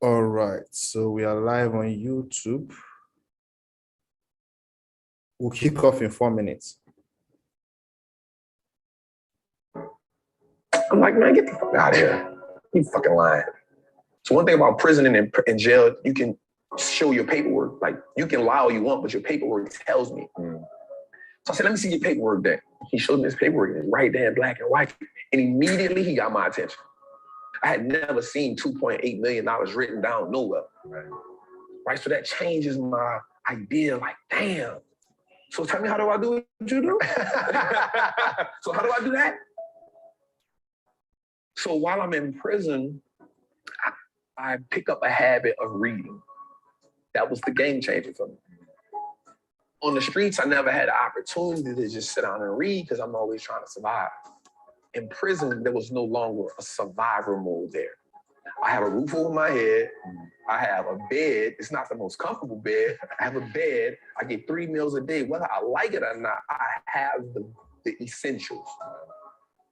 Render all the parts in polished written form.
All right, so we are live on YouTube. We'll kick off in 4 minutes. I'm like, man, get the fuck out of here. You fucking lying. So one thing about prison and in jail, you can show your paperwork. Like, you can lie all you want, but your paperwork tells me. So I said, let me see your paperwork then. He showed me his paperwork, and it's right there in black and white. And immediately he got my attention. I had never seen $2.8 million written down nowhere. Right? So that changes my idea, like, damn. So tell me, how do I do what you do? So how do I do that? So while I'm in prison, I pick up a habit of reading. That was the game changer for me. On the streets, I never had the opportunity to just sit down and read because I'm always trying to survive. In prison, there was no longer a survivor mode there. I have a roof over my head. I have a bed. It's not the most comfortable bed. I have a bed. I get 3 meals a day. Whether I like it or not, I have the essentials.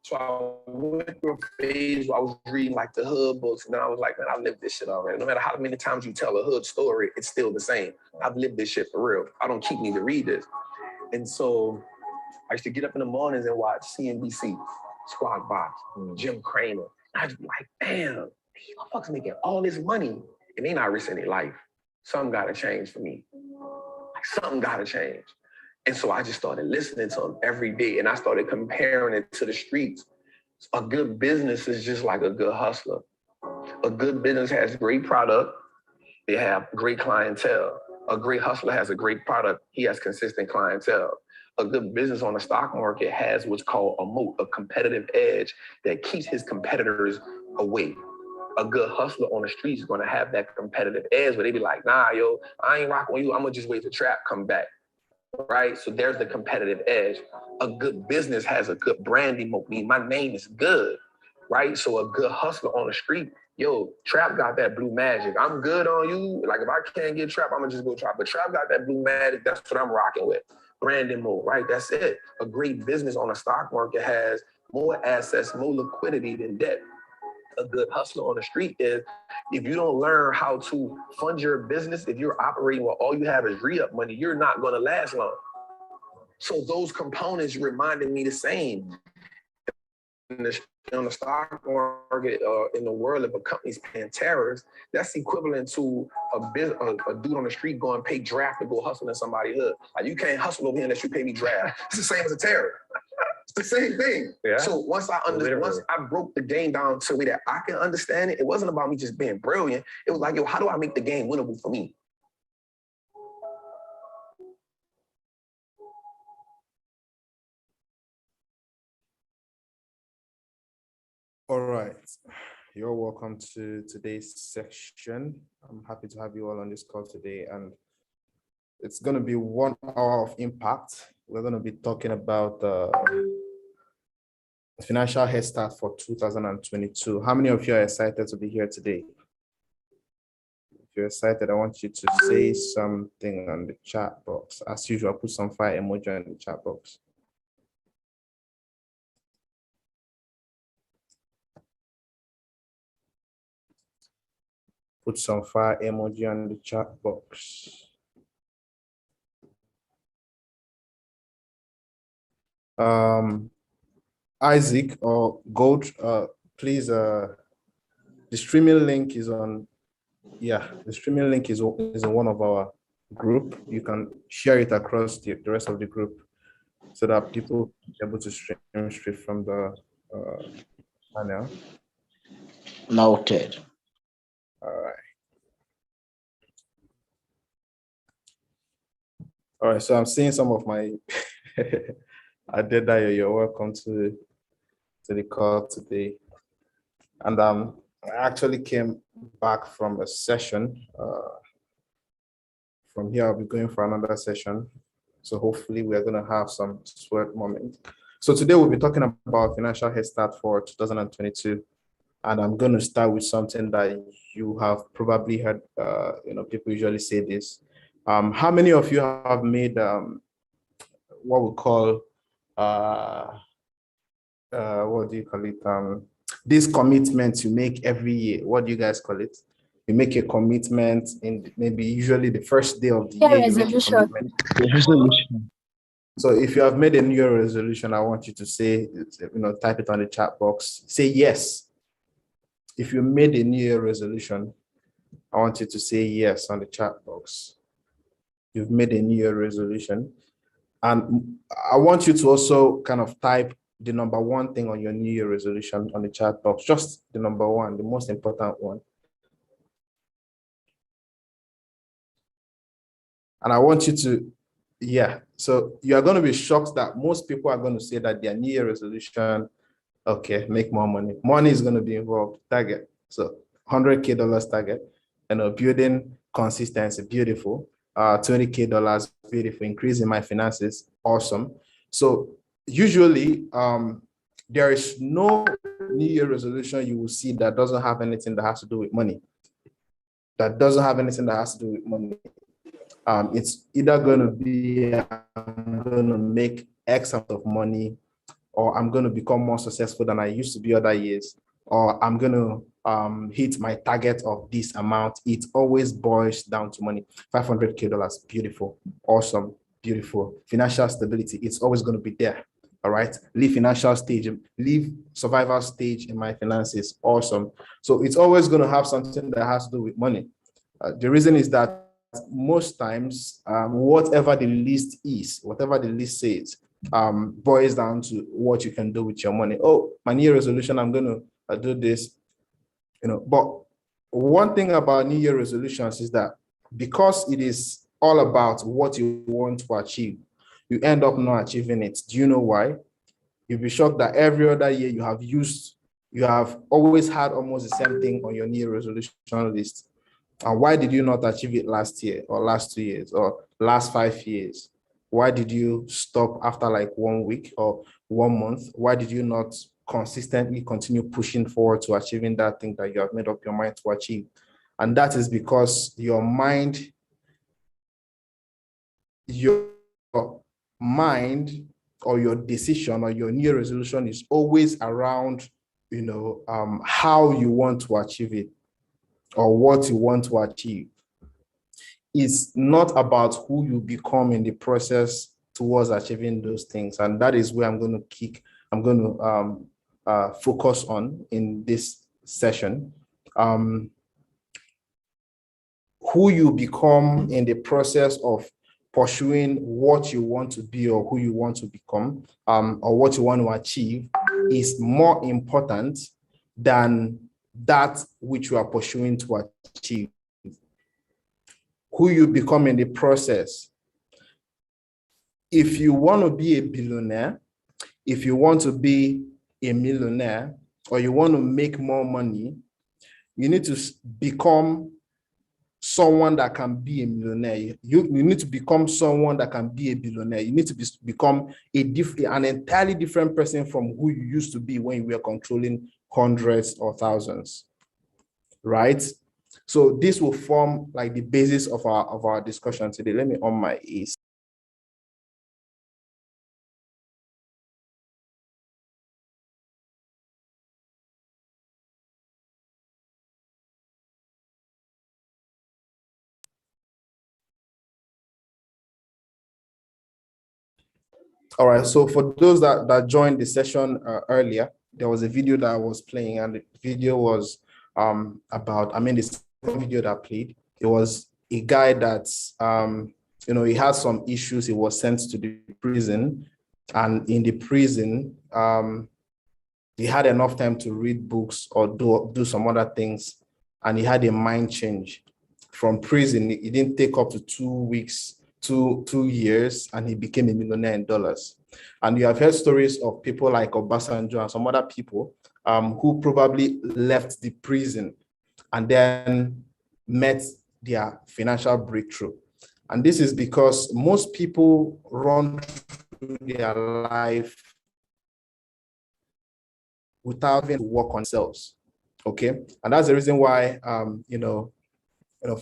So I went through a phase where I was reading like the hood books, and then I was like, man, I lived this shit already. No matter how many times you tell a hood story, it's still the same. I've lived this shit for real. I don't keep me to read this. And so I used to get up in the mornings and watch CNBC, Squawk Box, Jim Cramer. And I was like, damn, these motherfuckers making all this money and they not risking their life. Something gotta change for me. Like, something gotta change. And so I just started listening to them every day, and I started comparing it to the streets. A good business is just like a good hustler. A good business has great product. They have great clientele. A great hustler has a great product. He has consistent clientele. A good business on the stock market has what's called a moat, a competitive edge that keeps his competitors away. A good hustler on the streets is going to have that competitive edge where they be like, nah, yo, I ain't rocking with you. I'm going to just wait till trap come back. Right? So there's the competitive edge. A good business has a good branding. My name is good, right? So a good hustler on the street, yo, Trap got that blue magic. I'm good on you. Like, if I can't get Trap, I'm gonna just go Trap. But Trap got that blue magic. That's what I'm rocking with. Branding mode, right? That's it. A great business on the stock market has more assets, more liquidity than debt. A good hustler on the street is, if you don't learn how to fund your business, if you're operating where all you have is re-up money, you're not going to last long. So those components reminded me the same. On the stock market, in the world, if a company's paying tariffs, that's equivalent to a dude on the street going pay draft to go hustle in somebody's hood. Like, you can't hustle over here unless you pay me draft. It's the same as a tariff. It's the same thing. Yeah. So once I broke the game down to a way that I can understand it, it wasn't about me just being brilliant. It was like, yo, how do I make the game winnable for me? All right, you're welcome to today's section. I'm happy to have you all on this call today, and it's going to be 1 hour of impact. We're going to be talking about financial head start for 2022. How many of you are excited to be here today? If you're excited, I want you to say something on the chat box. As usual, put some fire emoji in the chat box. Put some fire emoji on the chat box. Isaac or Gold, please, the streaming link is on, the streaming link is in one of our group. You can share it across the rest of the group so that people are able to stream straight from the panel. Noted. All right. All right, so I'm seeing some of my, I did that. You're welcome to the call today. And I actually came back from a session. From here, I'll be going for another session. So hopefully we're going to have some sweat moments. So today we'll be talking about financial head start for 2022. And I'm going to start with something that you have probably heard, people usually say this. How many of you have made what we call, what do you call it? These commitments you make every year? What do you guys call it? You make a commitment in maybe usually the first day of the Yeah, year, you make a resolution. commitment. Resolution. So if you have made a New Year resolution, I want you to say, type it on the chat box. Say yes. If you made a New Year resolution, I want you to say yes on the chat box. You've made a New Year resolution. And I want you to also kind of type the number one thing on your New Year resolution on the chat box. Just the number one, the most important one. And I want you to, so you are going to be shocked that most people are going to say that their New Year resolution, okay, make more money. Money is going to be involved. Target. So $100K target, building consistency, beautiful. $20K, beautiful. Increasing my finances, awesome. So usually, there is no New Year resolution you will see that doesn't have anything that has to do with money. It's either going to be I'm going to make X amount of money, or I'm going to become more successful than I used to be other years, or I'm going to hit my target of this amount. It always boils down to money. $500K, beautiful, awesome, beautiful. Financial stability, it's always going to be there. All right, leave financial stage, leave survival stage in my finances, awesome. So it's always going to have something that has to do with money. The reason is that most times, whatever the list says, boils down to what you can do with your money. Oh, my New Year resolution, I'm going to do this, But one thing about New Year resolutions is that because it is all about what you want to achieve, you end up not achieving it. Do you know why? You'll be shocked that every other year you have always had almost the same thing on your New Year resolution list. And why did you not achieve it last year or last 2 years or last 5 years? Why did you stop after like 1 week or 1 month? Why did you not consistently continue pushing forward to achieving that thing that you have made up your mind to achieve? And that is because your mind or your decision or your New Year resolution is always around, how you want to achieve it or what you want to achieve. It's not about who you become in the process towards achieving those things. And that is where I'm going to focus on in this session. Who you become in the process of pursuing what you want to be or who you want to become, or what you want to achieve is more important than that which you are pursuing to achieve. Who you become in the process. If you want to be a billionaire, if you want to be a millionaire, or you want to make more money, you need to become someone that can be a millionaire. You need to become someone that can be a billionaire. You need to become an entirely different person from who you used to be when you were controlling hundreds or thousands, right? So this will form like the basis of our discussion today. Let me on my AC. All right, so for those that joined the session earlier, there was a video that I was playing, and the video was the second video that I played, it was a guy that's, he had some issues. He was sent to the prison, and in the prison, he had enough time to read books or do some other things, and he had a mind change. From prison, it didn't take up to 2 weeks, 2 years, and he became a millionaire in dollars. And you have heard stories of people like Obasanjo and some other people who probably left the prison and then met their financial breakthrough. And this is because most people run through their life without having to work on themselves. Okay. And that's the reason why,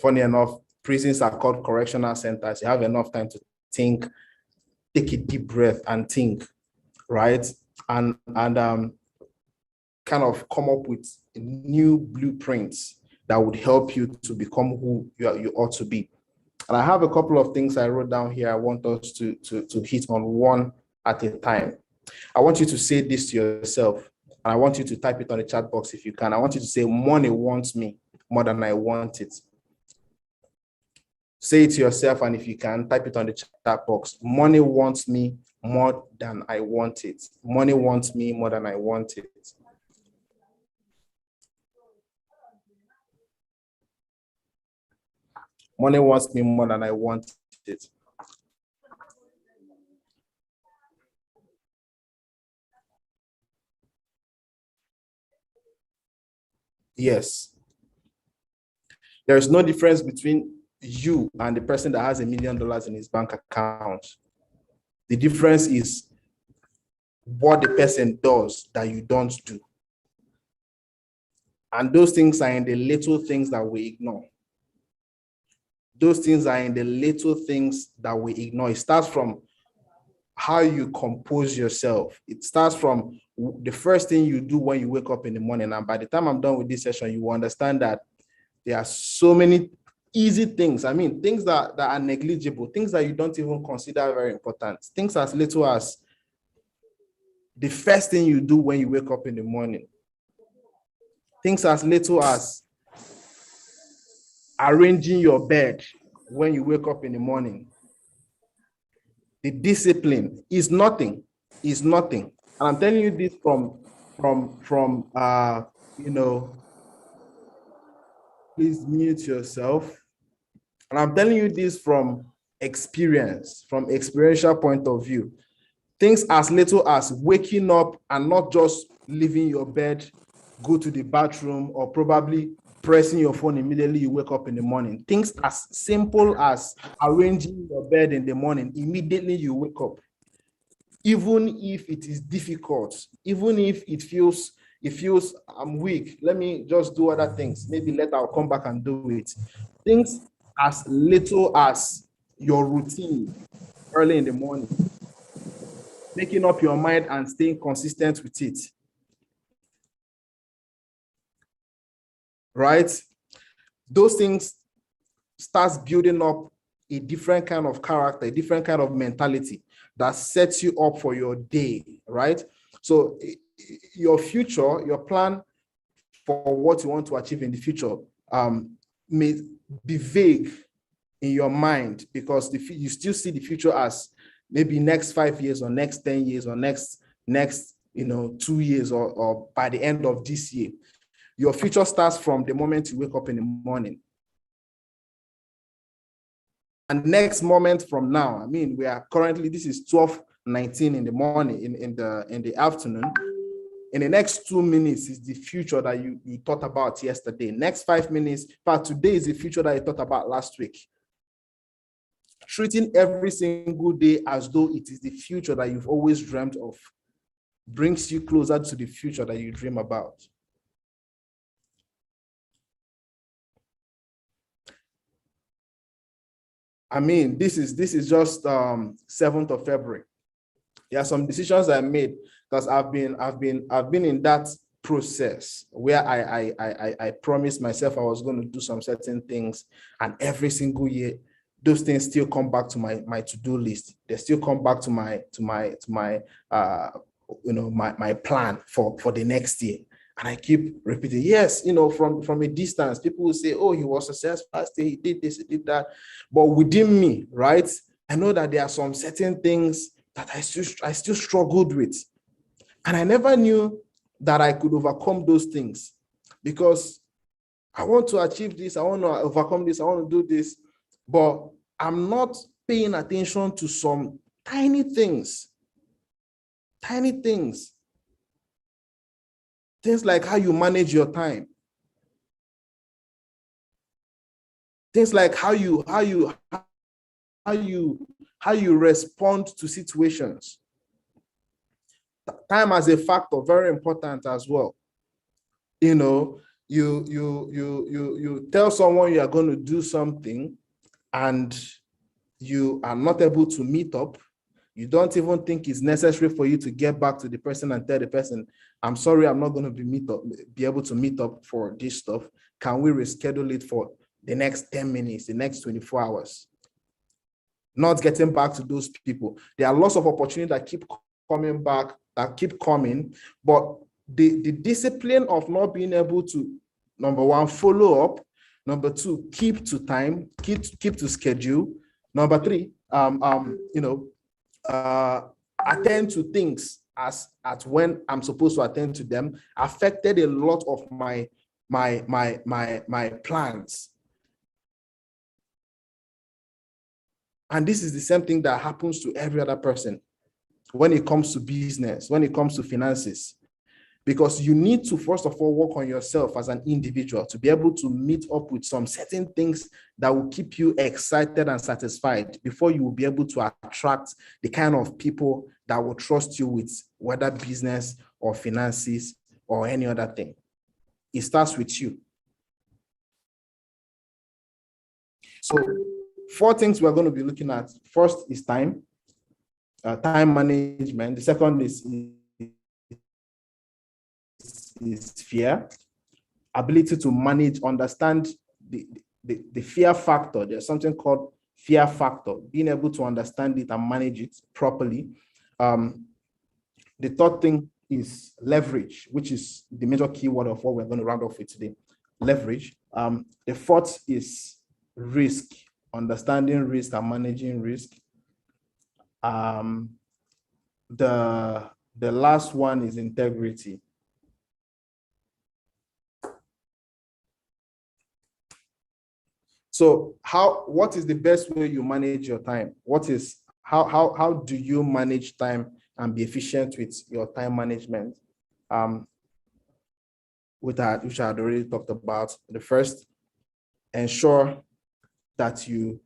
funny enough, prisons are called correctional centers. You have enough time to think, take a deep breath and think, right? And kind of come up with new blueprints that would help you to become who you ought to be. And I have a couple of things I wrote down here. I want us to hit on one at a time. I want you to say this to yourself, and I want you to type it on the chat box if you can. I want you to say, money wants me more than I want it. Say it to yourself, and if you can, type it on the chat box. Money wants me more than I want it. Money wants me more than I want it. Money wants me more than I want it. Yes. There is no difference between you and the person that has $1 million in his bank account. The difference is what the person does that you don't do. And those things are in the little things that we ignore. Those things are in the little things that we ignore. It starts from how you compose yourself. It starts from the first thing you do when you wake up in the morning. And by the time I'm done with this session, you will understand that there are so many easy things. I mean, things that are negligible, things that you don't even consider very important. Things as little as the first thing you do when you wake up in the morning. Things as little as arranging your bed when you wake up in the morning. The discipline is nothing, is nothing. And I'm telling you this from please mute yourself. And I'm telling you this from experience, from experiential point of view. Things as little as waking up and not just leaving your bed, go to the bathroom, or probably pressing your phone immediately you wake up in the morning. Things as simple as arranging your bed in the morning, immediately you wake up. Even if it is difficult, even if it feels I'm weak, let me just do other things. Maybe later I'll come back and do it. Things as little as your routine early in the morning, making up your mind and staying consistent with it. Right? Those things starts building up a different kind of character, a different kind of mentality that sets you up for your day, right? So your future, your plan for what you want to achieve in the future may be vague in your mind, because you still see the future as maybe next 5 years or next 10 years or next 2 years or by the end of this year. Your future starts from the moment you wake up in the morning. And next moment from now, I mean, we are currently, this is 12:19 in the morning, in the afternoon. In the next 2 minutes is the future that you thought about yesterday. Next 5 minutes, but today is the future that you thought about last week. Treating every single day as though it is the future that you've always dreamt of brings you closer to the future that you dream about. I mean, this is just 7th of February. There are some decisions I made because I've been in that process where I promised myself I was going to do some certain things, and every single year those things still come back to my to-do list. They still come back to my my plan for the next year. And I keep repeating, yes, from a distance, people will say, oh, he was successful last year, he did this, he did that. But within me, right, I know that there are some certain things that I still struggled with. And I never knew that I could overcome those things, because I want to achieve this, I want to overcome this, I want to do this, but I'm not paying attention to some tiny things. Things like how you manage your time. Things like how you respond to situations. Time as a factor, very important as well. You tell someone you are going to do something and you are not able to meet up. You don't even think it's necessary for you to get back to the person and tell the person, I'm sorry, I'm not going to be able to meet up for this stuff. Can we reschedule it for the next 10 minutes, the next 24 hours? Not getting back to those people. There are lots of opportunities that keep coming back, that keep coming, but the discipline of not being able to, number one, follow up, number two, keep to time, keep to schedule, number three, attend to things at when I'm supposed to attend to them, affected a lot of my plans. And this is the same thing that happens to every other person when it comes to business, when it comes to finances, because you need to, first of all, work on yourself as an individual to be able to meet up with some certain things that will keep you excited and satisfied before you will be able to attract the kind of people that will trust you with whether business or finances or any other thing. It starts with you. So 4 things we're going to be looking at. First is time management. The second is fear, ability to manage, understand the fear factor. There's something called fear factor, being able to understand it and manage it properly. The third thing is leverage, which is the major keyword of what we're going to round off with today. Leverage. The fourth is risk, understanding risk and managing risk. The last one is integrity. So what is the best way you manage your time? How do you manage time and be efficient with your time management? Which I had already talked about. The first, ensure that you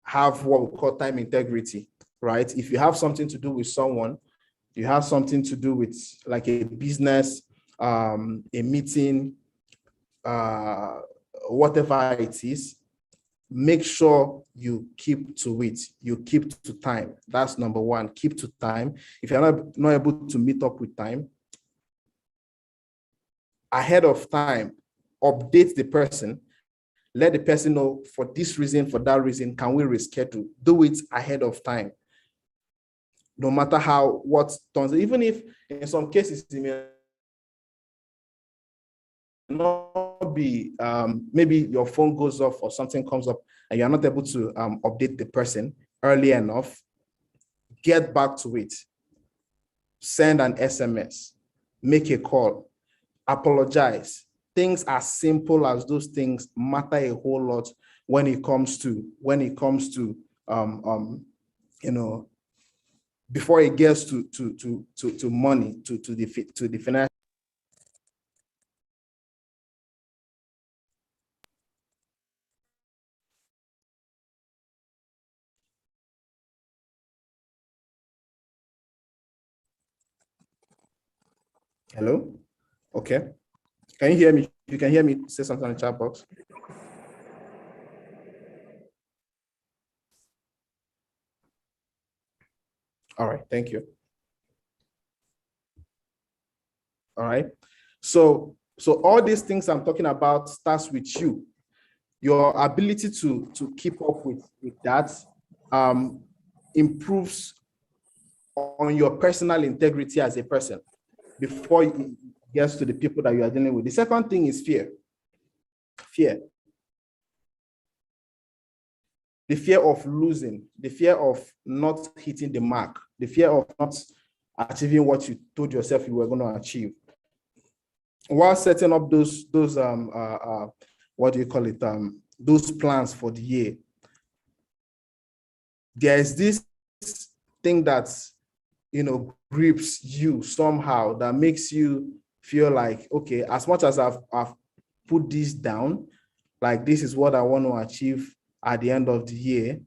have what we call time integrity, right? If you have something to do with someone, you have something to do with like a business, a meeting, whatever it is, make sure you keep to it. You keep to time. That's number one. Keep to time. If you're not able to meet up with time, ahead of time, update the person. Let the person know for this reason, for that reason, can we reschedule? Do it ahead of time. No matter what turns, even if in some cases it may not be, maybe your phone goes off or something comes up and you're not able to update the person early enough, get back to it. Send an SMS, make a call, apologize. Things as simple as those things matter a whole lot when it comes to before it gets to money, to the financial. Hello? Okay. Can you hear me? If you can hear me, say something in the chat box. All right, thank you. All right. So all these things I'm talking about starts with you. Your ability to keep up with that improves on your personal integrity as a person before it gets to the people that you are dealing with. The second thing is fear. Fear. The fear of losing, the fear of not hitting the mark, the fear of not achieving what you told yourself you were going to achieve. While setting up those what do you call it, those plans for the year, there is this thing that grips you somehow, that makes you feel like, okay, as much as I've put this down, like this is what I want to achieve at the end of the year,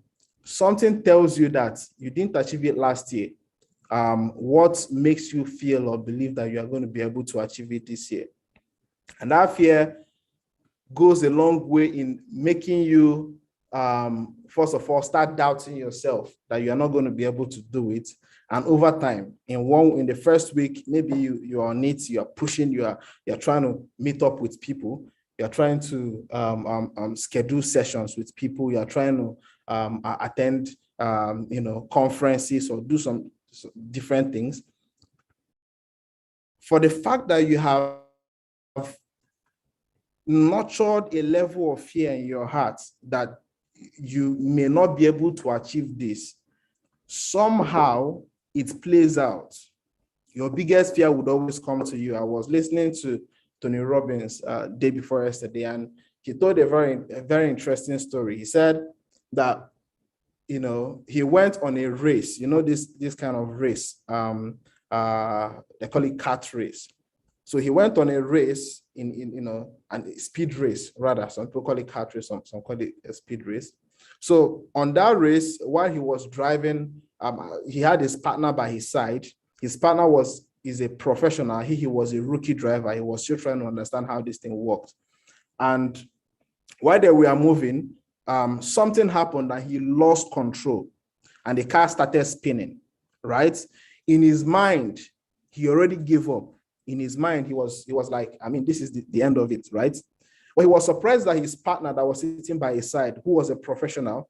something tells you that you didn't achieve it last year. What makes you feel or believe that you are going to be able to achieve it this year? And that fear goes a long way in making you first of all, start doubting yourself that you're not going to be able to do it. And over time, in the first week, maybe you're on it, you're pushing, you're trying to meet up with people, you're trying to schedule sessions with people, you're trying to attend conferences or do some different things. For the fact that you have nurtured a level of fear in your heart that you may not be able to achieve this, somehow it plays out. Your biggest fear would always come to you. I was listening to Tony Robbins day before yesterday, and he told a very interesting story. He said that he went on a race, this kind of race. They call it cat race. So he went on a race a speed race, rather. Some people call it cat race, some call it a speed race. So on that race, while he was driving, he had his partner by his side. His partner is a professional. He was a rookie driver. He was still trying to understand how this thing worked. And while they were moving, something happened and he lost control and the car started spinning, right? In his mind, he already gave up. In his mind, he was like, this is the end of it, right? But he was surprised that his partner that was sitting by his side, who was a professional,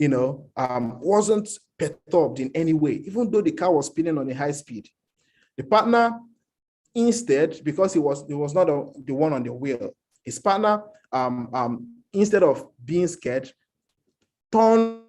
wasn't perturbed in any way, even though the car was spinning on a high speed. The partner, instead, because he was not the one on the wheel, his partner, instead of being scared, turned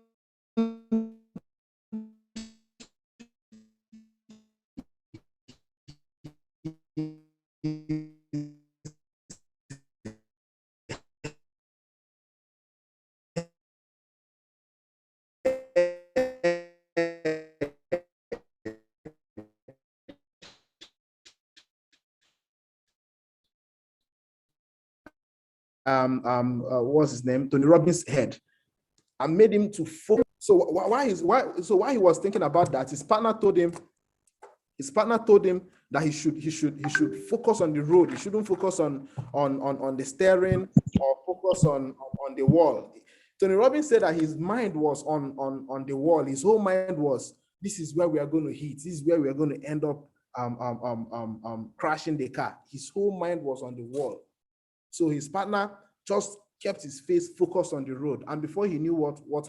what's his name? Tony Robbins' head, and made him to focus. So why he was thinking about that, his partner told him that he should focus on the road. He shouldn't focus on the steering or focus on the wall. Tony Robbins said that his mind was on the wall. His whole mind was, this is where we are going to hit. This is where we are going to end up crashing the car. His whole mind was on the wall. So his partner just kept his face focused on the road. And before he knew what was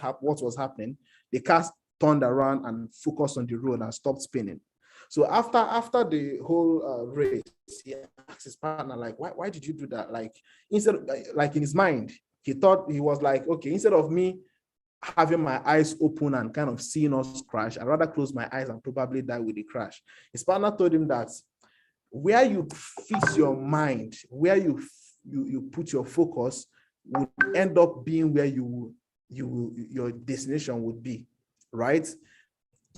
happening, the car turned around and focused on the road and stopped spinning. So after the whole race, he asked his partner, like, why did you do that? Like, instead of, like, in his mind, he thought, he was like, okay, instead of me having my eyes open and kind of seeing us crash, I'd rather close my eyes and probably die with the crash. His partner told him that where you fix your mind, where you put your focus, would end up being where your destination would be, right?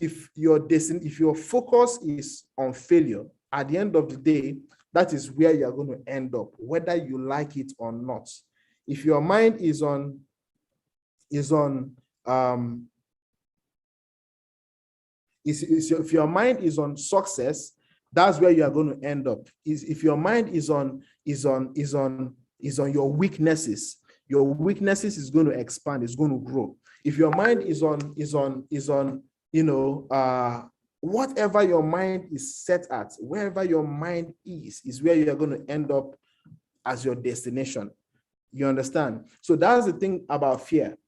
If your focus is on failure, at the end of the day, that is where you're going to end up, whether you like it or not. If your mind is on if your mind is on success, that's where you are going to end up. If your mind is on your weaknesses is going to expand, it's going to grow. If your mind is on whatever your mind is set at, wherever your mind is where you're going to end up as your destination. You understand? So that's the thing about fear.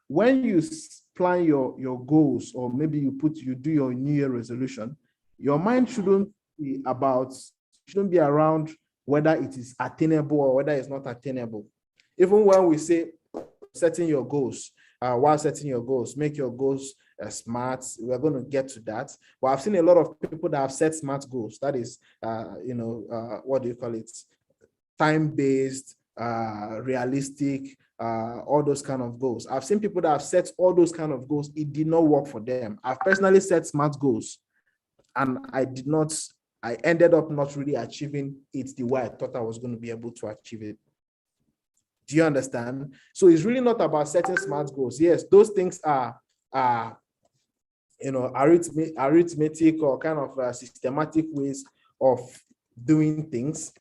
When you plan your goals, or maybe you do your New Year resolution, your mind shouldn't be around whether it is attainable or whether it's not attainable. Even when we say setting your goals, while setting your goals, make your goals smart. We're going to get to that. But I've seen a lot of people that have set smart goals. That is, what do you call it? Time-based, realistic, all those kind of goals. I've seen people that have set all those kind of goals. It did not work for them. I've personally set smart goals, and I ended up not really achieving it the way I thought I was going to be able to achieve it. Do you understand? So it's really not about setting smart goals. Yes, those things are arithmetic or kind of systematic ways of doing things,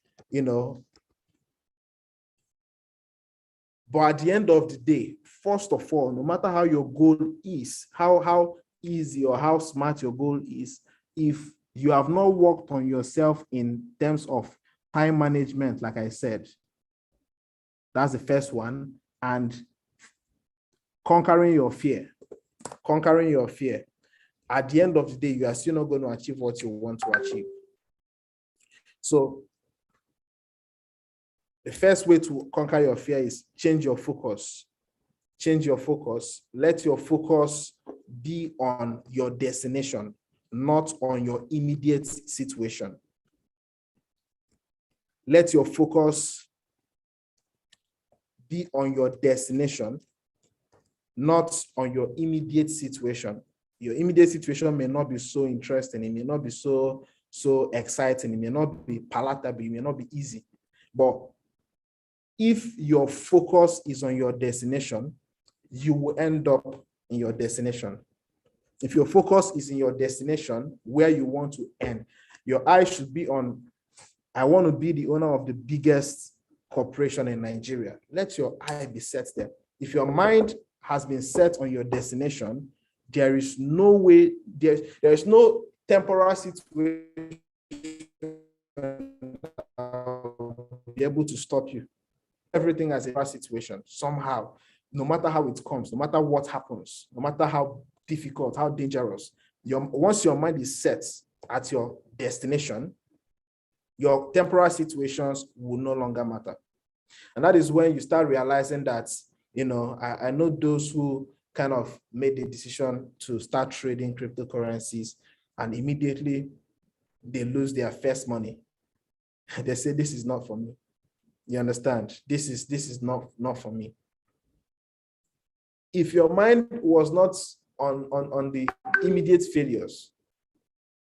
But at the end of the day, first of all, no matter how your goal is, how easy or how smart your goal is, if you have not worked on yourself in terms of time management, like I said, that's the first one. And conquering your fear. At the end of the day, you are still not going to achieve what you want to achieve. So the first way to conquer your fear is change your focus. Let your focus be on your destination, not on your immediate situation. Let your focus be on your destination, not on your immediate situation. Your immediate situation may not be so interesting. It may not be so exciting. It may not be palatable. It may not be easy. But if your focus is on your destination, you will end up in your destination. If your focus is in your destination, where you want to end, your eye should be on, I want to be the owner of the biggest corporation in Nigeria. Let your eye be set there. If your mind has been set on your destination, there is no way, there is no temporal situation be able to stop you. Everything has a situation somehow, no matter how it comes, no matter what happens, no matter how difficult, how dangerous, once your mind is set at your destination, your temporal situations will no longer matter. And that is when you start realizing that, I know those who kind of made the decision to start trading cryptocurrencies, and immediately they lose their first money. They say, this is not for me. You understand? This is not for me. If your mind was not on the immediate failures,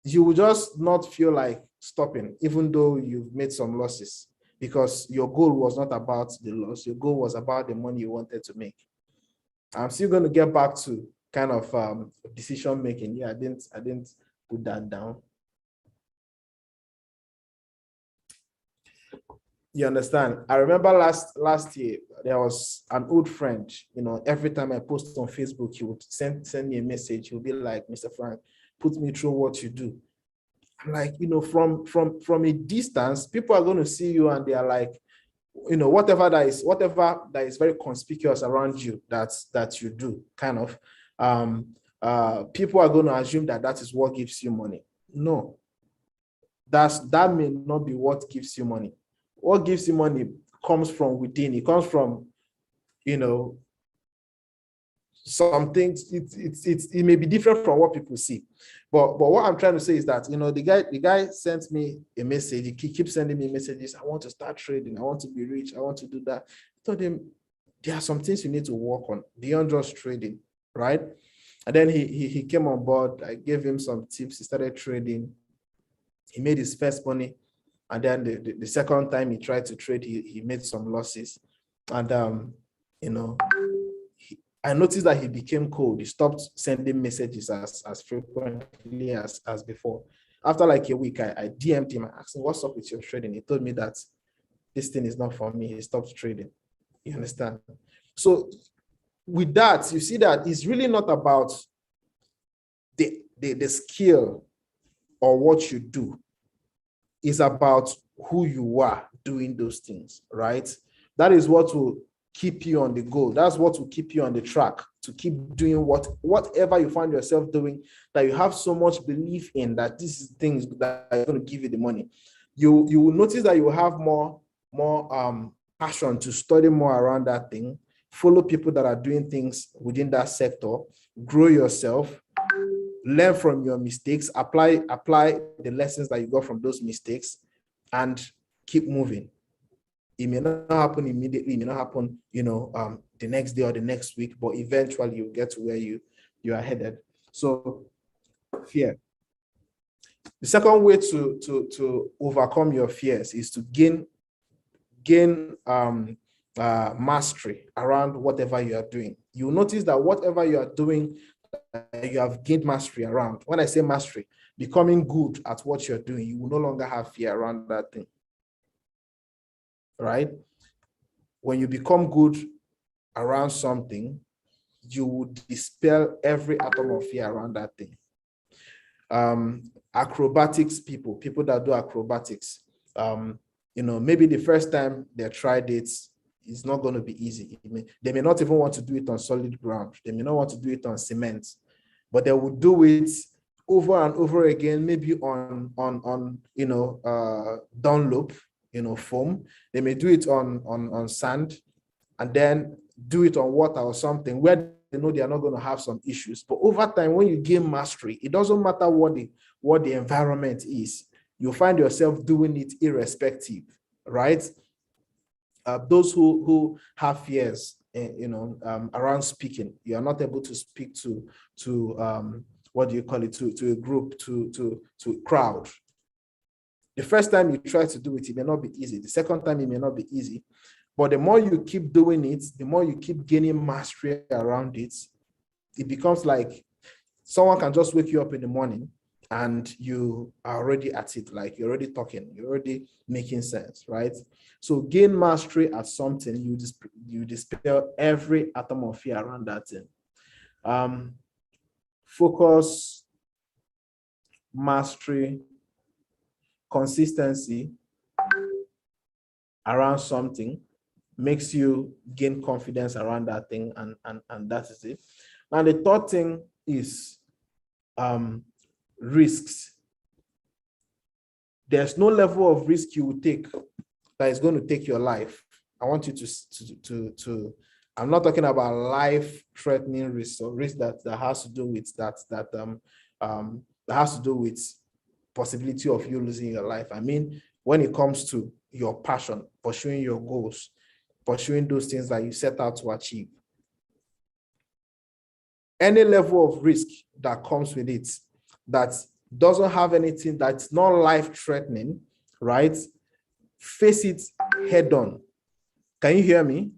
you will just not feel like stopping, even though you've made some losses, because your goal was not about the loss. Your goal was about the money you wanted to make. I'm still going to get back to kind of decision making. Yeah, I didn't put that down. You understand? I remember last year, there was an old friend, every time I post on Facebook, he would send me a message. He'll be like, Mr. Frank, put me through what you do. I'm like, from a distance, people are going to see you and they are like, whatever that is very conspicuous around you, that you do, kind of, people are going to assume that is what gives you money. No, that may not be what gives you money. What gives you money comes from within. It comes from, some things. It may be different from what people see, but what I'm trying to say is that, the guy sent me a message. He keeps sending me messages. I want to start trading. I want to be rich. I want to do that. I told him there are some things you need to work on beyond just trading, right? And then he came on board. I gave him some tips. He started trading. He made his first money. And then the second time he tried to trade, he made some losses. And, I noticed that he became cold. He stopped sending messages as frequently as before. After like a week, I DM'd him. I asked him, what's up with your trading? He told me that this thing is not for me. He stopped trading. You understand? So with that, you see that it's really not about the skill or what you do. Is about who you are doing those things, right? That is what will keep you on the goal. That's what will keep you on the track to keep doing whatever you find yourself doing, that you have so much belief in, that this is things that are going to give you the money. You will notice that you will have more passion to study more around that thing, follow people that are doing things within that sector, grow yourself, learn from your mistakes, apply the lessons that you got from those mistakes, and keep moving. It may not happen immediately, it may not happen, the next day or the next week, but eventually you'll get to where you are headed. So fear. The second way to overcome your fears is to gain mastery around whatever you are doing. You'll notice that whatever you are doing, you have gained mastery around. When I say mastery, becoming good at what you're doing, you will no longer have fear around that thing, right? When you become good around something, you would dispel every atom of fear around that thing. Acrobatics people that do acrobatics, maybe the first time they tried it's not going to be easy. They may not even want to do it on solid ground. They may not want to do it on cement, but they will do it over and over again, maybe on Dunlop, foam. They may do it on sand, and then do it on water or something where they know they are not going to have some issues. But over time, when you gain mastery, it doesn't matter what the environment is. You find yourself doing it irrespective, right? Those who have fears, around speaking, you are not able to speak to what do you call it, to a group, to a crowd. The first time you try to do it, it may not be easy. The second time, it may not be easy. But the more you keep doing it, the more you keep gaining mastery around it, it becomes like someone can just wake you up in the morning and you are already at it, like you're already talking, you're already making sense, right? So gain mastery at something, you dispel every atom of fear around that thing. Focus, mastery, consistency around something makes you gain confidence around that thing, and that is it. Now the third thing is risks. There's no level of risk you will take that is going to take your life. I want you to I'm not talking about life-threatening risks or risks that has to do with that has to do with possibility of you losing your life. I mean, when it comes to your passion, pursuing your goals, pursuing those things that you set out to achieve. Any level of risk that comes with it that doesn't have anything that's not life-threatening, right? Face it head on. Can you hear me?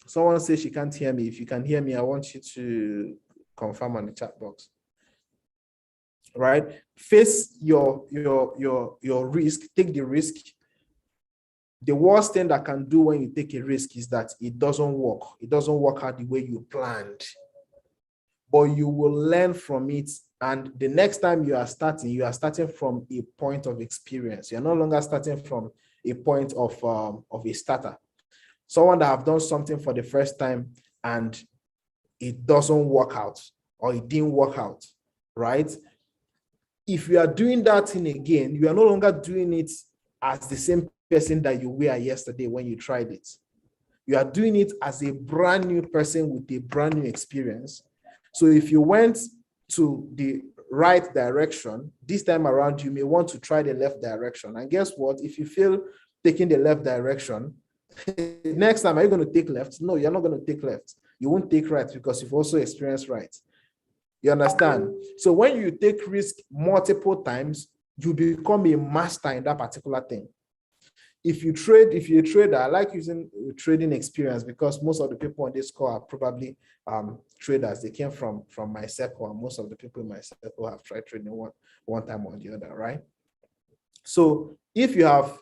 Someone says she can't hear me. If you can hear me, I want you to confirm on the chat box. Right? Face your risk, take the risk. The worst thing that can do when you take a risk is that it doesn't work. It doesn't work out the way you planned. But you will learn from it. And the next time you are starting from a point of experience. You're no longer starting from a point of a starter. Someone that have done something for the first time and it doesn't work out, or it didn't work out, right? If you are doing that thing again, you are no longer doing it as the same person that you were yesterday when you tried it. You are doing it as a brand new person with a brand new experience. So if you went to the right direction, this time around, you may want to try the left direction. And guess what? If you feel taking the left direction, next time, are you going to take left? No, you're not going to take left. You won't take right because you've also experienced right. You understand? So when you take risk multiple times, you become a master in that particular thing. If you're a trader, I like using trading experience because most of the people on this call are probably traders. They came from my circle, and most of the people in my circle have tried trading one time or the other, right? So if you have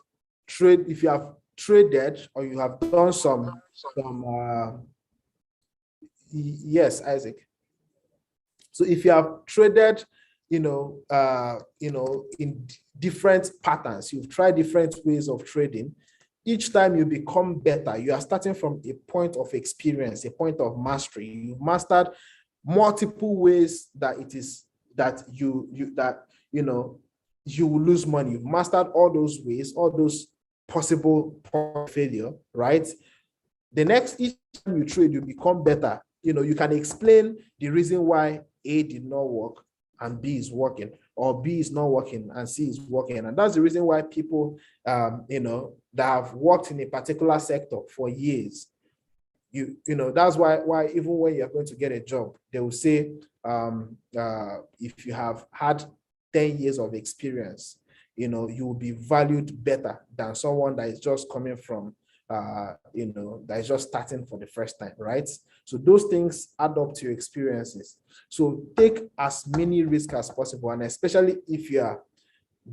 traded or you have done some yes, Isaac. So if you have traded, in different patterns, you've tried different ways of trading, each time you become better. You are starting from a point of experience, a point of mastery. You've mastered multiple ways that you will lose money. You've mastered all those ways, all those possible failure, right? The next, each time you trade, you become better. You can explain the reason why A did not work and B is working, or B is not working and C is working. And that's the reason why people, that have worked in a particular sector for years, that's why even when you're going to get a job, they will say, if you have had 10 years of experience, you will be valued better than someone that is just coming from, that is just starting for the first time, right? So those things add up to your experiences. So take as many risks as possible, and especially if you are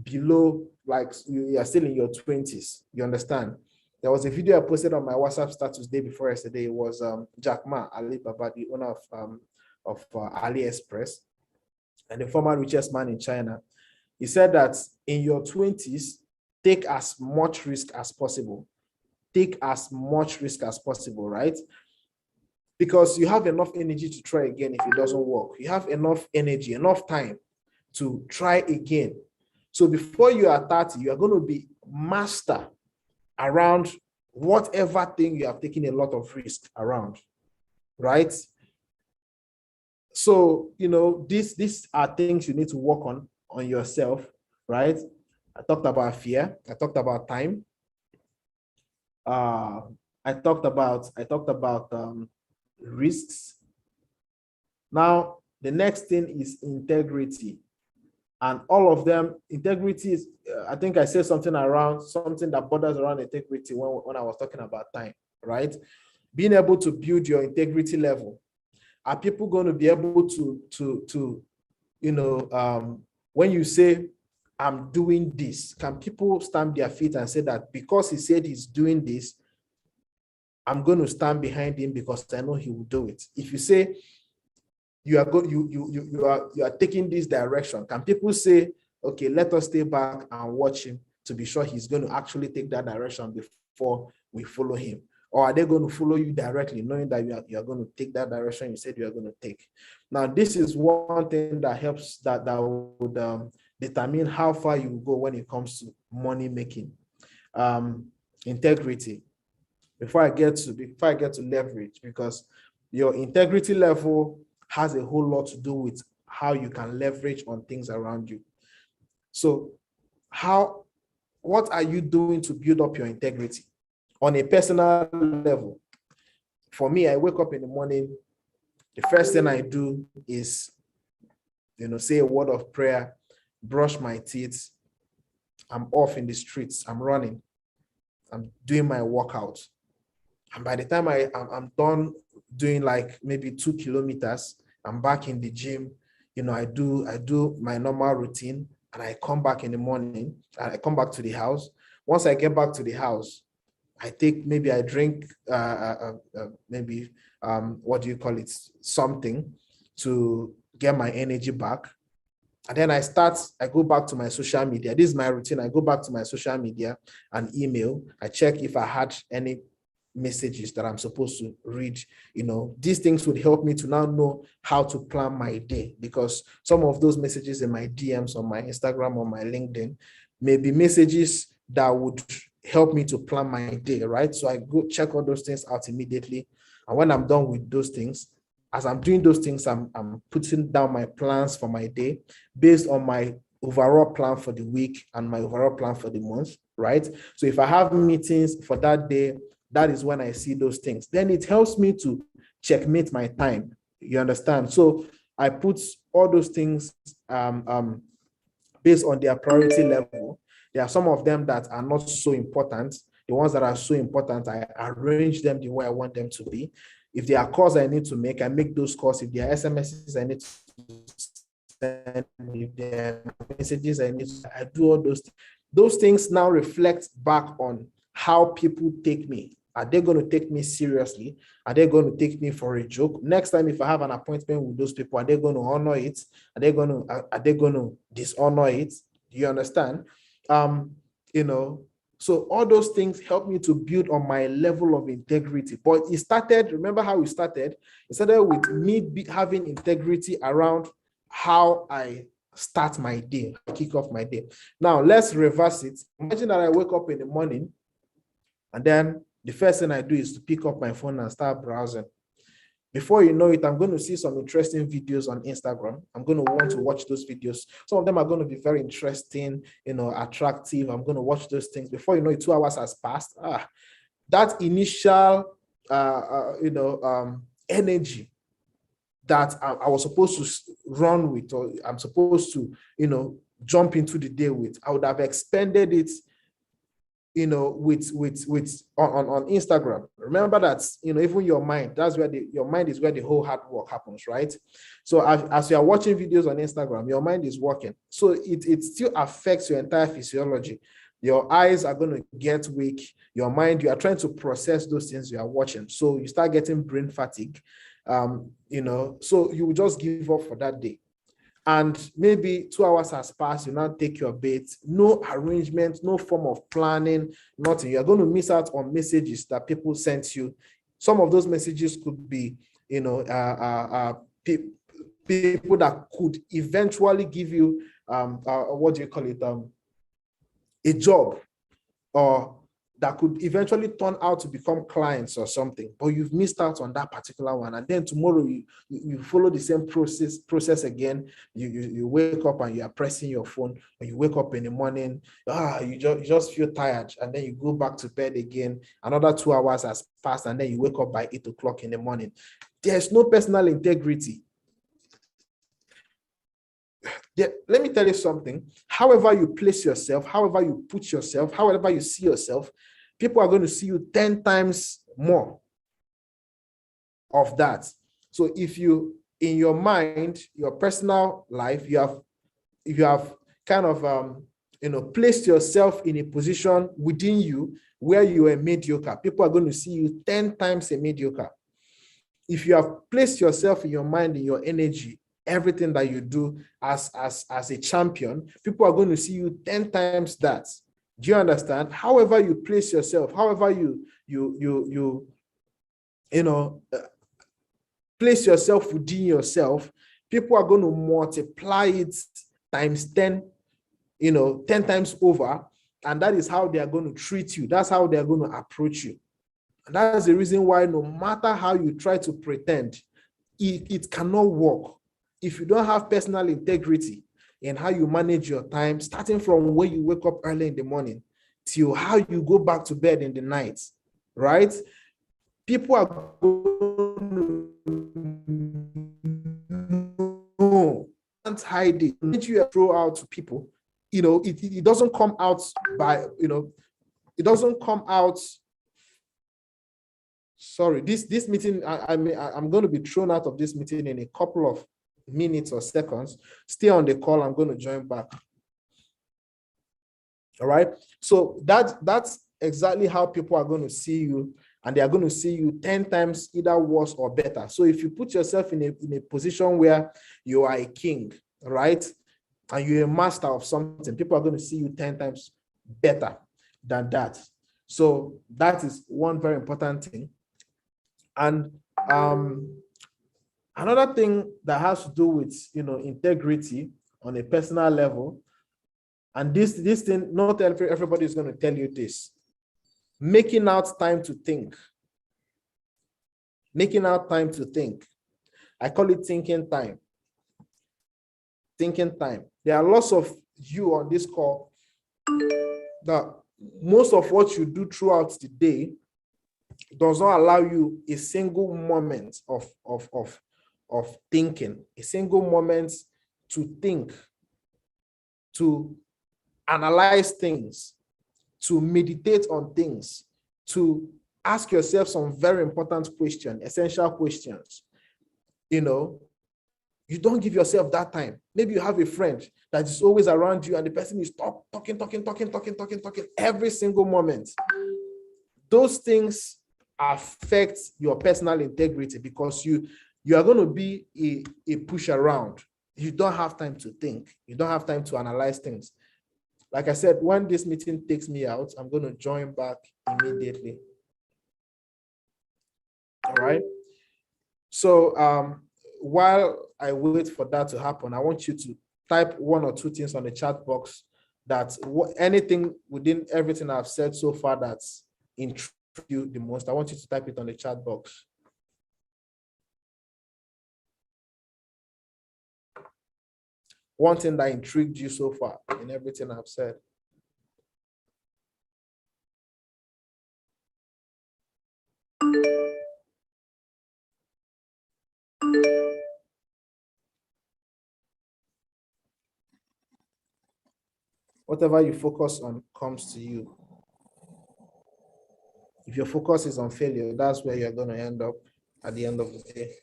below, like you are still in your 20s, you understand? There was a video I posted on my WhatsApp status day before yesterday. It was Jack Ma, Alibaba, the owner of AliExpress and the former richest man in China. He said that in your 20s, take as much risk as possible. Take as much risk as possible, right? Because you have enough energy to try again if it doesn't work. You have enough energy, enough time to try again. So before you are 30, you are going to be master around whatever thing you have taken a lot of risk around, right? So, these are things you need to work on yourself, right? I talked about fear. I talked about time. I talked about risks. Now, the next thing is integrity. And all of them, integrity is, I think I said something that borders around integrity when I was talking about time, right? Being able to build your integrity level. Are people going to be able to when you say, I'm doing this, can people stamp their feet and say that because he said he's doing this, I'm going to stand behind him because I know he will do it? If you say you are taking this direction, can people say, okay, let us stay back and watch him to be sure he's going to actually take that direction before we follow him? Or are they going to follow you directly, knowing that you are going to take that direction you said you are going to take? Now, this is one thing that helps, that would determine how far you go when it comes to money making. Integrity. Before I get to leverage, because your integrity level has a whole lot to do with how you can leverage on things around you. So what are you doing to build up your integrity on a personal level? For me, I wake up in the morning, the first thing I do is, say a word of prayer, brush my teeth. I'm off in the streets, I'm running, I'm doing my workout. And by the time I'm done doing like maybe 2 kilometers, I'm back in the gym. I do my normal routine, and I come back in the morning and I come back to the house. Once I get back to the house, I drink something to get my energy back. And then I go back to my social media. This is my routine. I go back to my social media and email. I check if I had any messages that I'm supposed to read. These things would help me to now know how to plan my day, because some of those messages in my DMs on my Instagram or my LinkedIn may be messages that would help me to plan my day, right? So I go check all those things out immediately. And when I'm done with those things, as I'm doing those things, I'm putting down my plans for my day based on my overall plan for the week and my overall plan for the month, right? So if I have meetings for that day, that is when I see those things. Then it helps me to checkmate my time. You understand? So I put all those things based on their priority level. There are some of them that are not so important. The ones that are so important, I arrange them the way I want them to be. If there are calls I need to make, I make those calls. If there are SMSs I need to send, if there are messages I do all those things. Those things now reflect back on how people take me. Are they going to take me seriously? Are they going to take me for a joke? Next time, if I have an appointment with those people, are they going to honor it? Are they going to dishonor it? Do you understand? So all those things help me to build on my level of integrity. But remember how it started? It started with me having integrity around how I start my day, kick off my day. Now, let's reverse it. Imagine that I wake up in the morning, and then the first thing I do is to pick up my phone and start browsing. Before you know it, I'm going to see some interesting videos on Instagram. I'm going to want to watch those videos. Some of them are going to be very interesting, attractive. I'm going to watch those things. Before you know it, 2 hours has passed. That initial, energy that I was supposed to run with, or I'm supposed to, jump into the day with, I would have expended it on Instagram. Remember that, even your mind, that's where your mind is where the whole hard work happens, right? So as you are watching videos on Instagram, your mind is working. So it still affects your entire physiology. your eyes are going to get weak, your mind, you are trying to process those things you are watching. So you start getting brain fatigue, so you will just give up for that day. And maybe 2 hours has passed, you now take your bait, no arrangement, no form of planning, nothing. You're going to miss out on messages that people sent you. Some of those messages could be, people that could eventually give you, what do you call it, a job, or that could eventually turn out to become clients or something, but you've missed out on that particular one. And then tomorrow you follow the same process again. You wake up and you are pressing your phone, and you wake up in the morning, you just feel tired, and then you go back to bed again. Another 2 hours has passed, and then you wake up by 8 o'clock in the morning. There's no personal integrity. Let me tell you something. However you place yourself, however you put yourself, however you see yourself, people are going to see you 10 times more of that. So if you, in your mind, your personal life, you have kind of placed yourself in a position within you where you are mediocre, people are going to see you 10 times a mediocre. If you have placed yourself in your mind, in your energy, everything that you do as a champion, people are going to see you 10 times that. Do you understand? However you place yourself, however you place yourself within yourself, people are going to multiply it times 10, 10 times over, and that is how they are going to treat you. That's how they are going to approach you. And that's the reason why no matter how you try to pretend, it cannot work. If you don't have personal integrity in how you manage your time, starting from when you wake up early in the morning till how you go back to bed in the night, right? People are going to can't hide it. When you throw out to people, it doesn't come out by, it doesn't come out. Sorry, this meeting, I'm going to be thrown out of this meeting in a couple of minutes or seconds. Stay on the call. I'm going to join back. All right. So that's exactly how people are going to see you, and they are going to see you 10 times either worse or better. So if you put yourself in a position where you are a king, right, and you're a master of something, people are going to see you 10 times better than that. So that is one very important thing. And another thing that has to do with integrity on a personal level, and this thing, not everybody is going to tell you this: making out time to think. Making out time to think. I call it thinking time. Thinking time. There are lots of you on this call that most of what you do throughout the day does not allow you a single moment of thinking, a single moment to think, to analyze things, to meditate on things, to ask yourself some very important questions, essential questions. You don't give yourself that time. Maybe you have a friend that is always around you and the person is talking every single moment. Those things affect your personal integrity because you are going to be a push around. You don't have time to think. You don't have time to analyze things. Like I said, when this meeting takes me out, I'm going to join back immediately. All right. So while I wait for that to happen, I want you to type 1 or 2 things on the chat box that anything within everything I've said so far that's intrigued you the most. I want you to type it on the chat box. One thing that intrigued you so far in everything I've said. Whatever you focus on comes to you. If your focus is on failure, that's where you're going to end up at the end of the day.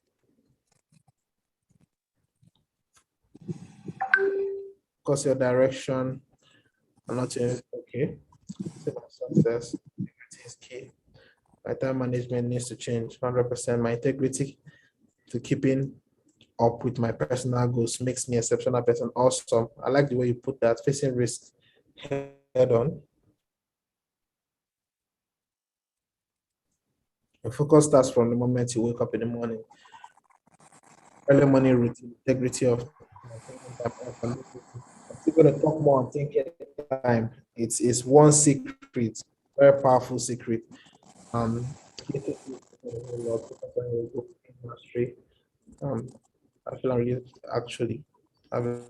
Because your direction, I'm not saying, okay. Success. Integrity is key. My time management needs to change 100%. My integrity to keeping up with my personal goals makes me an exceptional person. Awesome. I like the way you put that. Facing risk head on. Your focus starts from the moment you wake up in the morning. Early morning routine, integrity of I'm still going to talk more on thinking time. It's one secret, very powerful secret. Um, mastery. I feel like you actually have a